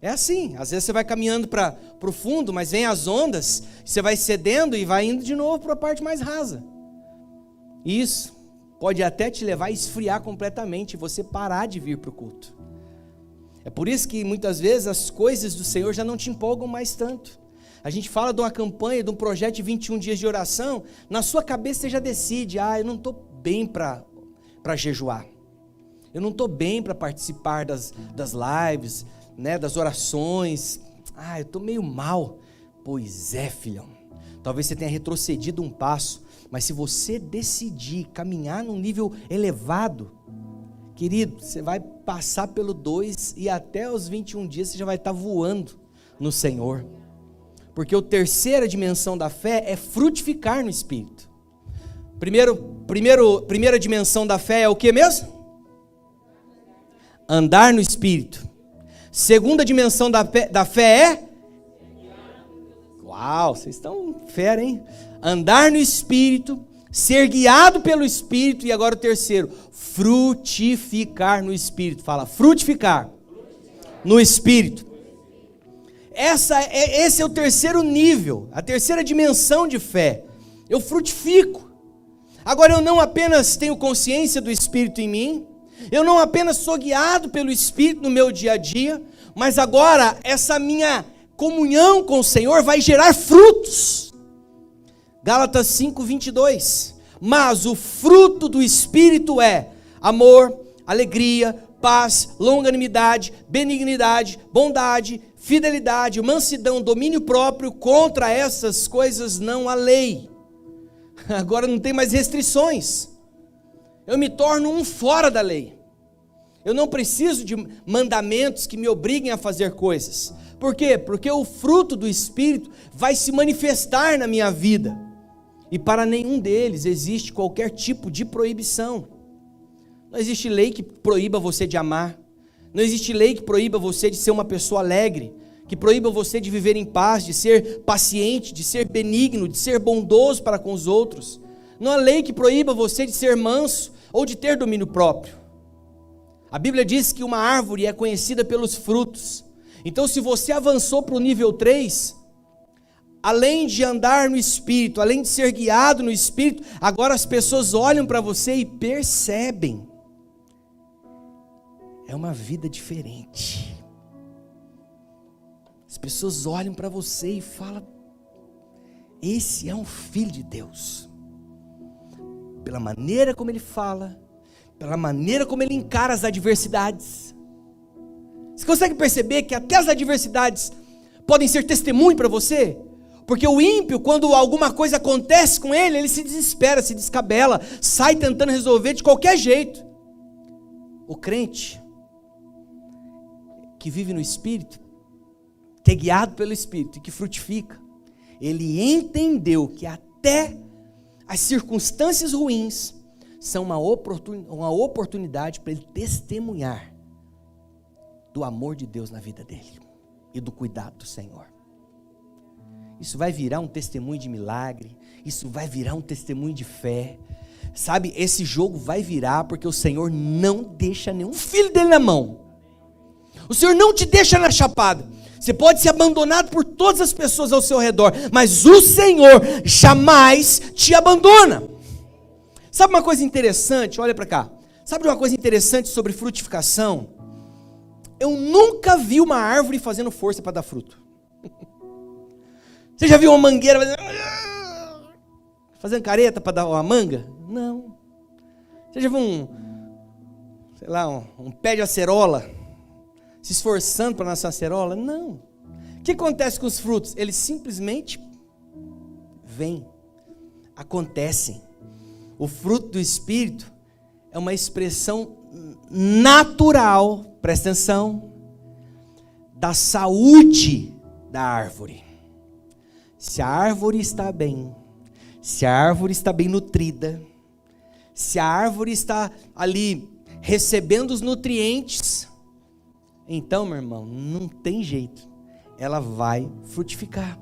É assim, às vezes você vai caminhando para o fundo, mas vem as ondas, você vai cedendo e vai indo de novo para a parte mais rasa. Isso pode até te levar a esfriar completamente e você parar de vir para o culto. É por isso que muitas vezes as coisas do Senhor já não te empolgam mais tanto. A gente fala de uma campanha, de um projeto de 21 dias de oração, na sua cabeça você já decide, eu não estou bem para jejuar, eu não estou bem para participar das lives, né, das orações, eu estou meio mal. Pois é, filhão, talvez você tenha retrocedido um passo, mas se você decidir caminhar num nível elevado, querido, você vai passar pelo 2 e até os 21 dias você já vai estar voando no Senhor, porque a terceira dimensão da fé é frutificar no Espírito. Primeira dimensão da fé é o que mesmo? Andar no Espírito. Segunda dimensão da fé é? Uau, vocês estão fera, hein? Andar no Espírito, ser guiado pelo Espírito, e agora o terceiro, frutificar no Espírito. Fala, frutificar no Espírito. Esse é o terceiro nível, a terceira dimensão de fé. Eu frutifico. Agora eu não apenas tenho consciência do Espírito em mim, eu não apenas sou guiado pelo Espírito no meu dia a dia, mas agora essa minha comunhão com o Senhor vai gerar frutos. Gálatas 5:22. Mas o fruto do Espírito é amor, alegria, paz, longanimidade, benignidade, bondade, fidelidade, mansidão, domínio próprio. Contra essas coisas não há lei. Agora não tem mais restrições. Eu me torno um fora da lei. Eu não preciso de mandamentos que me obriguem a fazer coisas. Por quê? Porque o fruto do Espírito vai se manifestar na minha vida. E para nenhum deles existe qualquer tipo de proibição. Não existe lei que proíba você de amar. Não existe lei que proíba você de ser uma pessoa alegre, que proíba você de viver em paz, de ser paciente, de ser benigno, de ser bondoso para com os outros. Não há lei que proíba você de ser manso ou de ter domínio próprio. A Bíblia diz que uma árvore é conhecida pelos frutos. Então, se você avançou para o nível 3, além de andar no Espírito, além de ser guiado no Espírito, agora as pessoas olham para você e percebem. É uma vida diferente. As pessoas olham para você e falam: esse é um filho de Deus. Pela maneira como ele fala, pela maneira como ele encara as adversidades. Você consegue perceber que até as adversidades podem ser testemunho para você. Porque o ímpio, quando alguma coisa acontece com ele, ele se desespera, se descabela, sai tentando resolver de qualquer jeito. O crente que vive no Espírito, que é guiado pelo Espírito e que frutifica, ele entendeu que até as circunstâncias ruins são uma oportunidade para ele testemunhar do amor de Deus na vida dele e do cuidado do Senhor. Isso vai virar um testemunho de milagre, isso vai virar um testemunho de fé. Sabe, esse jogo vai virar porque o Senhor não deixa nenhum filho dele na mão. O Senhor não te deixa na chapada. Você pode ser abandonado por todas as pessoas ao seu redor, mas o Senhor jamais te abandona. Sabe uma coisa interessante? Olha para cá. Sabe uma coisa interessante sobre frutificação? Eu nunca vi uma árvore fazendo força para dar fruto. Você já viu uma mangueira fazendo careta para dar uma manga? Não. Você já viu um pé de acerola se esforçando para nascer acerola? Não. O que acontece com os frutos? Eles simplesmente vêm, acontecem. O fruto do Espírito é uma expressão natural, presta atenção, da saúde da árvore. Se a árvore está bem, se a árvore está bem nutrida, se a árvore está ali recebendo os nutrientes, então, meu irmão, não tem jeito, ela vai frutificar.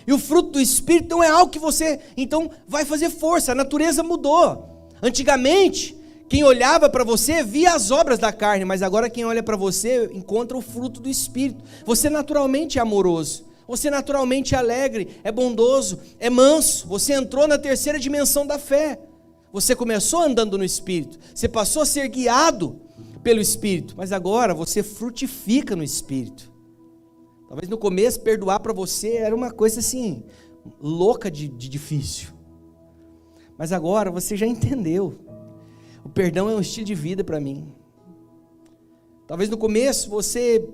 E o fruto do Espírito não é algo que você, então, vai fazer força, a natureza mudou. Antigamente, quem olhava para você via as obras da carne, mas agora quem olha para você encontra o fruto do Espírito. Você naturalmente é amoroso, você naturalmente é alegre, é bondoso, é manso. Você entrou na terceira dimensão da fé. Você começou andando no Espírito, você passou a ser guiado pelo Espírito, mas agora você frutifica no Espírito. Talvez no começo perdoar para você era uma coisa assim, louca de difícil, mas agora você já entendeu, o perdão é um estilo de vida para mim. Talvez no começo você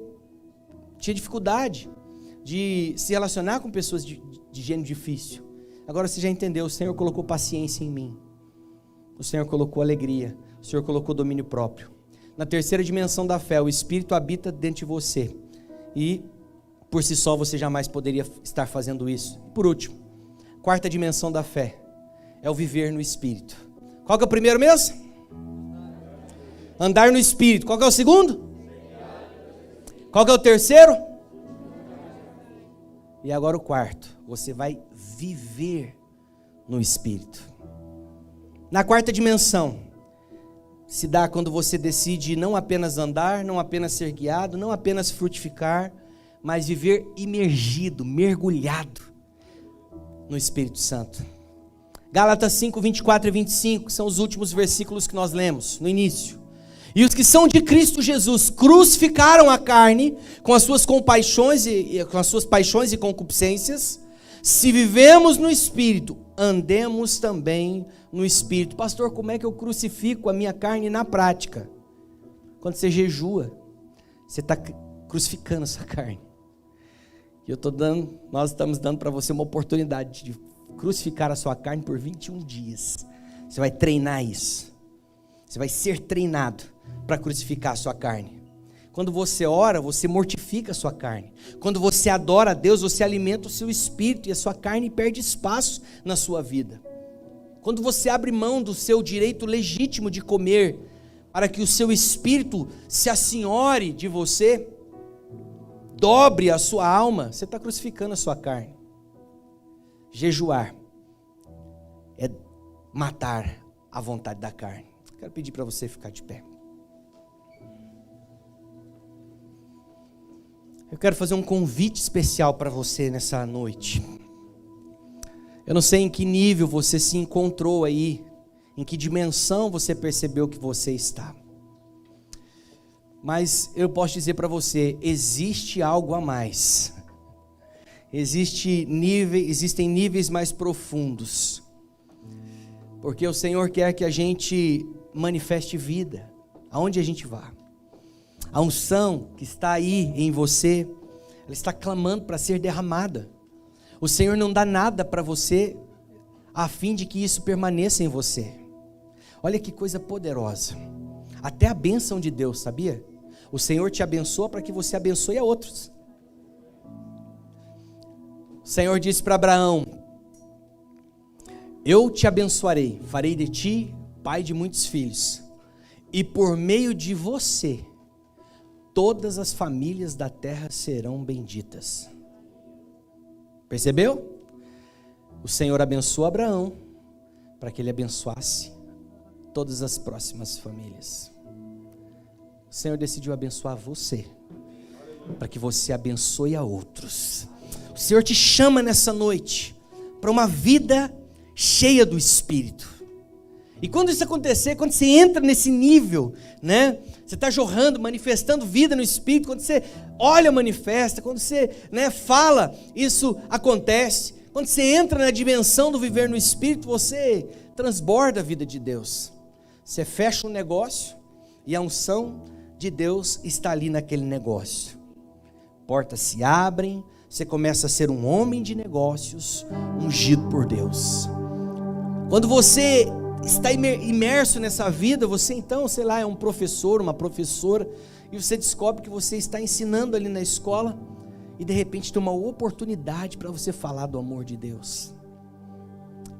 tinha dificuldade de se relacionar com pessoas de gênero difícil, agora você já entendeu, o Senhor colocou paciência em mim, o Senhor colocou alegria, o Senhor colocou domínio próprio. Na terceira dimensão da fé, o Espírito habita dentro de você. E por si só você jamais poderia estar fazendo isso. Por último, quarta dimensão da fé é o viver no Espírito. Qual que é o primeiro mesmo? Andar no Espírito. Qual que é o segundo? Qual que é o terceiro? E agora o quarto. Você vai viver no Espírito. Na quarta dimensão, se dá quando você decide não apenas andar, não apenas ser guiado, não apenas frutificar, mas viver imergido, mergulhado no Espírito Santo. Gálatas 5, 24 e 25 são os últimos versículos que nós lemos no início. E os que são de Cristo Jesus crucificaram a carne com as suas compaixões com as suas paixões e concupiscências. Se vivemos no Espírito, andemos também no Espírito. Pastor, como é que eu crucifico a minha carne na prática? Quando você jejua, você está crucificando a sua carne. E nós estamos dando para você uma oportunidade de crucificar a sua carne por 21 dias. Você vai treinar isso. Você vai ser treinado para crucificar a sua carne. Quando você ora, você mortifica a sua carne. Quando você adora a Deus, você alimenta o seu espírito e a sua carne perde espaço na sua vida. Quando você abre mão do seu direito legítimo de comer, para que o seu espírito se assenhore de você, dobre a sua alma, você está crucificando a sua carne. Jejuar é matar a vontade da carne. Quero pedir para você ficar de pé. Eu quero fazer um convite especial para você nessa noite. Eu não sei em que nível você se encontrou aí, em que dimensão você percebeu que você está. Mas eu posso dizer para você, existe algo a mais. Existem níveis mais profundos. Porque o Senhor quer que a gente manifeste vida, aonde a gente vá. A unção que está aí em você ela está clamando para ser derramada. O Senhor não dá nada para você a fim de que isso permaneça em você. Olha que coisa poderosa. Até a bênção de Deus, sabia? O Senhor te abençoa para que você abençoe a outros. O Senhor disse para Abraão: eu te abençoarei, farei de ti pai de muitos filhos, e por meio de você todas as famílias da terra serão benditas. Percebeu? O Senhor abençoou Abraão para que ele abençoasse todas as próximas famílias. O Senhor decidiu abençoar você para que você abençoe a outros. O Senhor te chama nessa noite para uma vida cheia do Espírito. E quando isso acontecer, quando você entra nesse nível, né? Você está jorrando, manifestando vida no Espírito. Quando você olha, manifesta. Quando você, né, fala, isso acontece. Quando você entra na dimensão do viver no Espírito, você transborda a vida de Deus. Você fecha um negócio e a unção de Deus está ali naquele negócio. Portas se abrem, você começa a ser um homem de negócios, ungido por Deus. Quando você está imerso nessa vida, você então, sei lá, é um professor, uma professora, e você descobre que você está ensinando ali na escola, e de repente tem uma oportunidade para você falar do amor de Deus.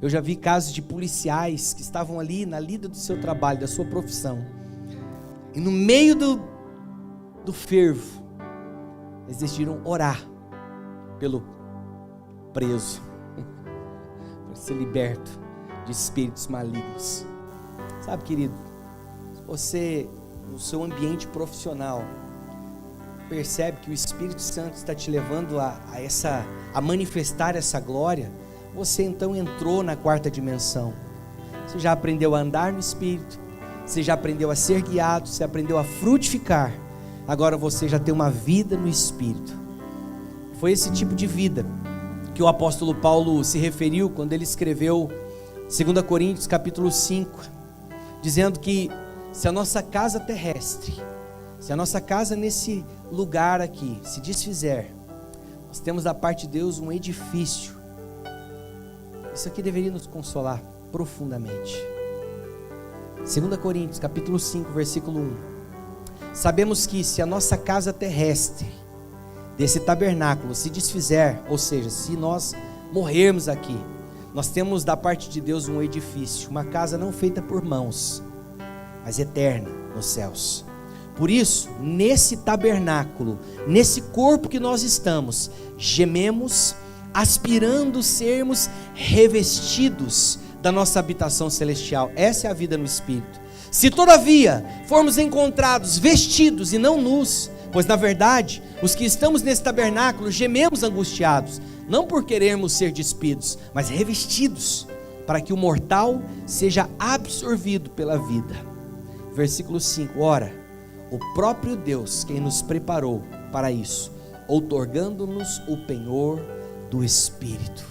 Eu já vi casos de policiais que estavam ali na lida do seu trabalho, da sua profissão, e no meio do fervo, eles decidiram orar pelo preso, para ser liberto de espíritos malignos. Sabe, querido, você no seu ambiente profissional percebe que o Espírito Santo está te levando a manifestar essa glória, você então entrou na quarta dimensão. Você já aprendeu a andar no Espírito, você já aprendeu a ser guiado, você aprendeu a frutificar. Agora você já tem uma vida no Espírito. Foi esse tipo de vida que o apóstolo Paulo se referiu quando ele escreveu 2 Coríntios capítulo 5, dizendo que se a nossa casa terrestre, se a nossa casa nesse lugar aqui se desfizer, nós temos da parte de Deus um edifício. Isso aqui deveria nos consolar profundamente. 2 Coríntios capítulo 5, versículo 1. Sabemos que se a nossa casa terrestre desse tabernáculo se desfizer, ou seja, se nós morrermos aqui, nós temos da parte de Deus um edifício, uma casa não feita por mãos, mas eterna nos céus. Por isso, nesse tabernáculo, nesse corpo que nós estamos, gememos, aspirando sermos revestidos da nossa habitação celestial. Essa é a vida no Espírito. Se todavia formos encontrados vestidos e não nus, pois na verdade, os que estamos nesse tabernáculo gememos angustiados, não por querermos ser despidos, mas revestidos, para que o mortal seja absorvido pela vida. Versículo 5, ora, o próprio Deus quem nos preparou para isso, outorgando-nos o penhor do Espírito.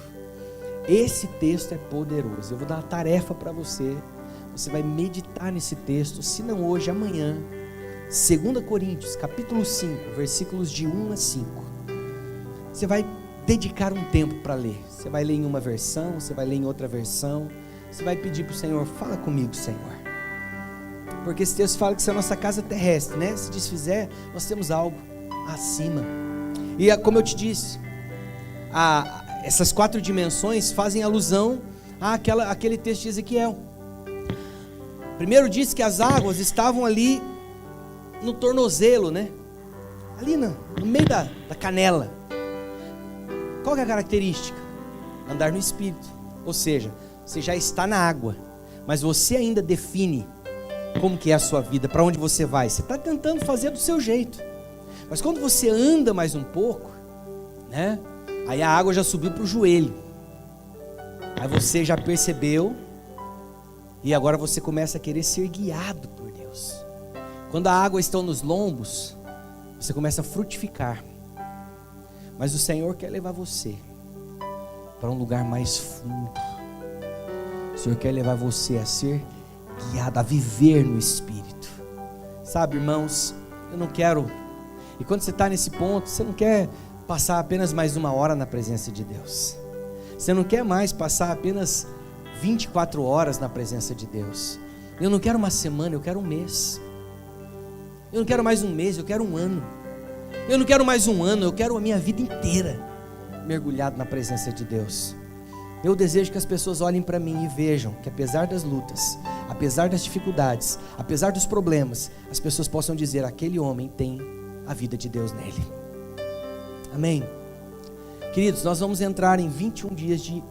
Esse texto é poderoso. Eu vou dar uma tarefa para você. Você vai meditar nesse texto, se não hoje, amanhã. 2 Coríntios, capítulo 5, versículos de 1 a 5. Você vai dedicar um tempo para ler. Você vai ler em uma versão, você vai ler em outra versão. Você vai pedir para o Senhor, fala comigo, Senhor. Porque esse texto fala que se a nossa casa terrestre, né, se desfizer, nós temos algo acima. E como eu te disse, essas 4 dimensões fazem alusão àquele texto de Ezequiel. Primeiro diz que as águas estavam ali no tornozelo, né? Ali no meio da canela. Qual que é a característica? Andar no Espírito. Ou seja, você já está na água, mas você ainda define como que é a sua vida, para onde você vai. Você está tentando fazer do seu jeito, mas quando você anda mais um pouco, né? Aí a água já subiu para o joelho, aí você já percebeu, e agora você começa a querer ser guiado por Deus. Quando a água está nos lombos, você começa a frutificar, mas o Senhor quer levar você para um lugar mais fundo. O Senhor quer levar você a ser guiado, a viver no Espírito. Sabe, irmãos, eu não quero. E quando você está nesse ponto, você não quer passar apenas mais 1 hora na presença de Deus. Você não quer mais passar apenas 24 horas na presença de Deus. Eu não quero uma semana, eu quero um mês. Eu não quero mais um mês, eu quero um ano. Eu não quero mais um ano, eu quero a minha vida inteira mergulhado na presença de Deus. Eu desejo que as pessoas olhem para mim e vejam que apesar das lutas, apesar das dificuldades, apesar dos problemas, as pessoas possam dizer: aquele homem tem a vida de Deus nele. Amém? Queridos, nós vamos entrar em 21 dias de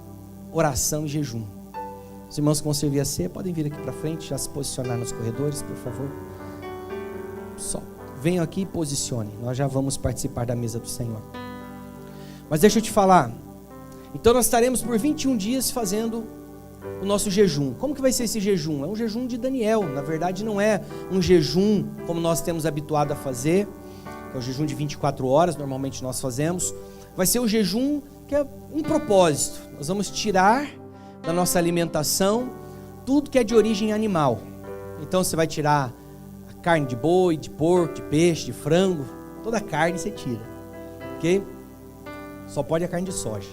oração e jejum. Os irmãos que vão servir a ceia podem vir aqui para frente, já se posicionar nos corredores, por favor. Só venham aqui e posicionem. Nós já vamos participar da mesa do Senhor. Mas deixa eu te falar. Então nós estaremos por 21 dias fazendo o nosso jejum. Como que vai ser esse jejum? É um jejum de Daniel. Na verdade não é um jejum como nós temos habituado a fazer. É o jejum de 24 horas, normalmente nós fazemos. Vai ser o jejum que é um propósito. Nós vamos tirar da nossa alimentação tudo que é de origem animal. Então você vai tirar a carne de boi, de porco, de peixe, de frango. Toda a carne você tira, ok? Só pode a carne de soja.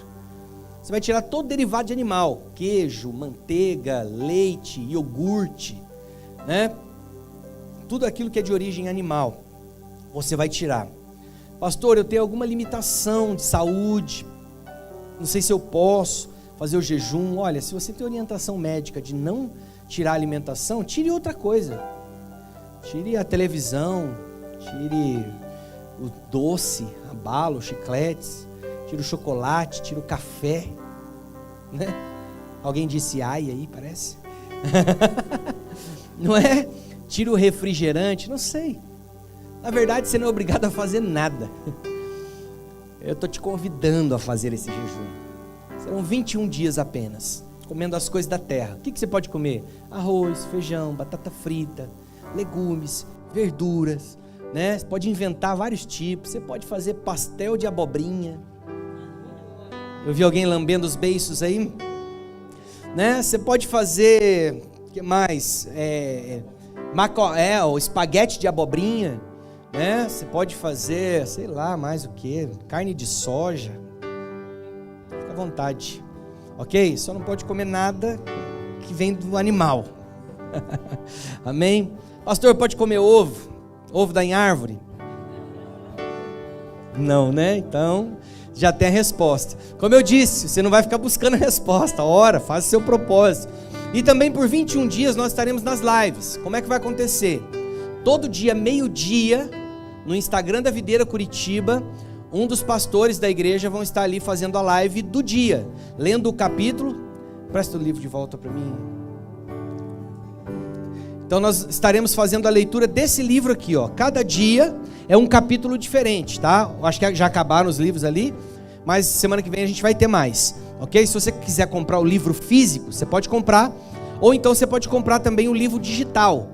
Você vai tirar todo derivado de animal, queijo, manteiga, leite, iogurte, né? Tudo aquilo que é de origem animal, você vai tirar. Pastor, eu tenho alguma limitação de saúde, não sei se eu posso fazer o jejum. Olha, se você tem orientação médica de não tirar a alimentação, tire outra coisa. Tire a televisão, tire o doce, a bala, os chicletes, tire o chocolate, tire o café, né? Alguém disse ai aí, parece. Não é? Tire o refrigerante, não sei. Na verdade, você não é obrigado a fazer nada. Eu estou te convidando a fazer esse jejum. Serão 21 dias apenas, comendo as coisas da terra. O que você pode comer? Arroz, feijão, batata frita, legumes, verduras, né? Você pode inventar vários tipos. Você pode fazer pastel de abobrinha. Eu vi alguém lambendo os beiços aí, né? Você pode fazer, o que mais? O espaguete de abobrinha, né? Você pode fazer, sei lá, mais o que? Carne de soja. Fica à vontade, ok? Só não pode comer nada que vem do animal. Amém? Pastor, pode comer ovo? Ovo dá em árvore? Não, né? Então já tem a resposta. Como eu disse, você não vai ficar buscando a resposta. Ora, faça o seu propósito. E também por 21 dias nós estaremos nas lives. Como é que vai acontecer? Todo dia, meio-dia, no Instagram da Videira Curitiba, um dos pastores da igreja vão estar ali fazendo a live do dia, lendo o capítulo. Presta o livro de volta para mim. Então nós estaremos fazendo a leitura desse livro aqui, ó. Cada dia é um capítulo diferente, tá? Eu acho que já acabaram os livros ali, mas semana que vem a gente vai ter mais, ok? Se você quiser comprar o livro físico, você pode comprar, ou então você pode comprar também o livro digital,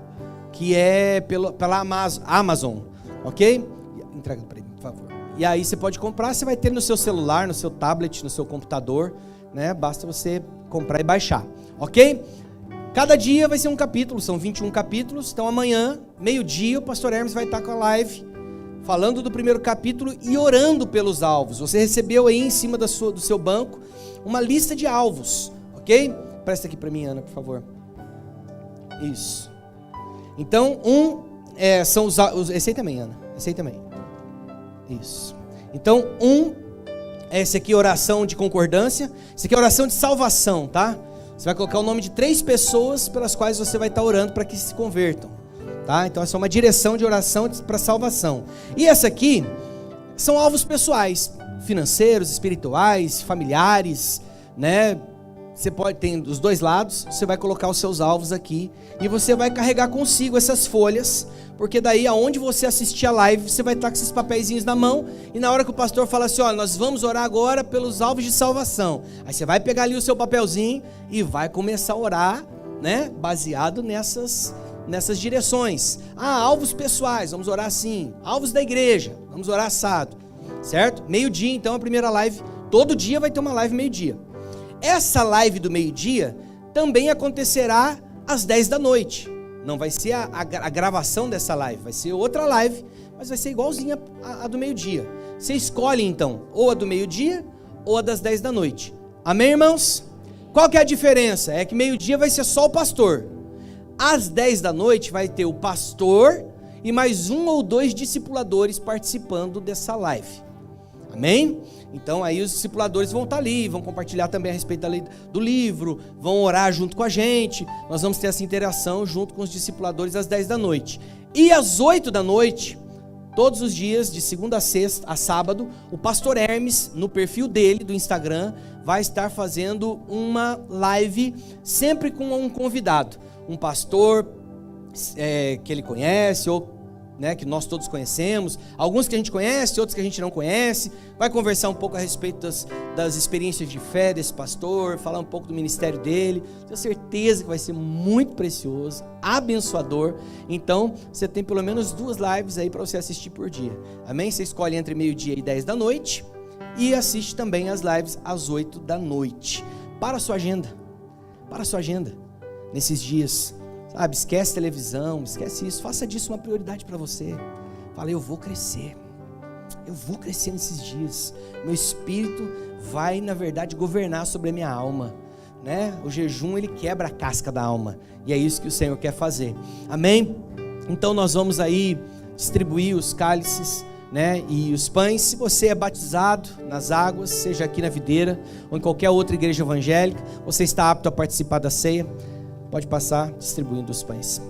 que é pela Amazon, ok? Entrega para ele, por favor. E aí você pode comprar, você vai ter no seu celular, no seu tablet, no seu computador, né? Basta você comprar e baixar, ok? Cada dia vai ser um capítulo, são 21 capítulos. Então amanhã, meio-dia, o pastor Hermes vai estar com a live, falando do primeiro capítulo e orando pelos alvos. Você recebeu aí em cima do seu banco uma lista de alvos, ok? Presta aqui para mim, Ana, por favor. Isso. Então, são os... Esse aí também, Ana. Esse aí também. Isso. Então, esse aqui é oração de concordância. Esse aqui é oração de salvação, tá? Você vai colocar o nome de 3 pessoas pelas quais você vai estar orando para que se convertam, tá? Então essa é uma direção de oração para salvação. E essa aqui são alvos pessoais, financeiros, espirituais, familiares, né? Você pode ter dos dois lados, você vai colocar os seus alvos aqui e você vai carregar consigo essas folhas, porque daí aonde você assistir a live, você vai estar com esses papeizinhos na mão e na hora que o pastor fala assim, olha, nós vamos orar agora pelos alvos de salvação. Aí você vai pegar ali o seu papelzinho e vai começar a orar, né, baseado nessas direções. Alvos pessoais, vamos orar assim. Alvos da igreja, vamos orar assado, certo? Meio-dia, então, a primeira live. Todo dia vai ter uma live meio-dia. Essa live do meio-dia também acontecerá às 10 da noite. Não vai ser a gravação dessa live, vai ser outra live, mas vai ser igualzinha a do meio-dia. Você escolhe então, ou a do meio-dia, ou a das 10 da noite. Amém, irmãos? Qual que é a diferença? É que meio-dia vai ser só o pastor. Às 10 da noite vai ter o pastor e mais 1 ou 2 discipuladores participando dessa live. Amém? Então aí os discipuladores vão estar ali, vão compartilhar também a respeito da lei do livro, vão orar junto com a gente. Nós vamos ter essa interação junto com os discipuladores às 10 da noite. E às 8 da noite, todos os dias, de segunda a sábado, o pastor Hermes, no perfil dele, do Instagram, vai estar fazendo uma live sempre com um convidado. Um pastor que ele conhece, ou que nós todos conhecemos, alguns que a gente conhece, outros que a gente não conhece. Vai conversar um pouco a respeito das experiências de fé desse pastor, falar um pouco do ministério dele. Tenho certeza que vai ser muito precioso, abençoador. Então, você tem pelo menos 2 lives aí para você assistir por dia. Amém? Você escolhe entre meio-dia e 10 da noite e assiste também as lives às 8 da noite. Para a sua agenda. Para a sua agenda. Nesses dias. Sabe, esquece televisão, esquece isso, faça disso uma prioridade para você. Fala, eu vou crescer nesses dias, meu espírito vai na verdade governar sobre a minha alma, o jejum ele quebra a casca da alma, e é isso que o Senhor quer fazer, amém? Então nós vamos aí distribuir os cálices, e os pães. Se você é batizado nas águas, seja aqui na Videira, ou em qualquer outra igreja evangélica, você está apto a participar da ceia. Pode passar distribuindo os pães.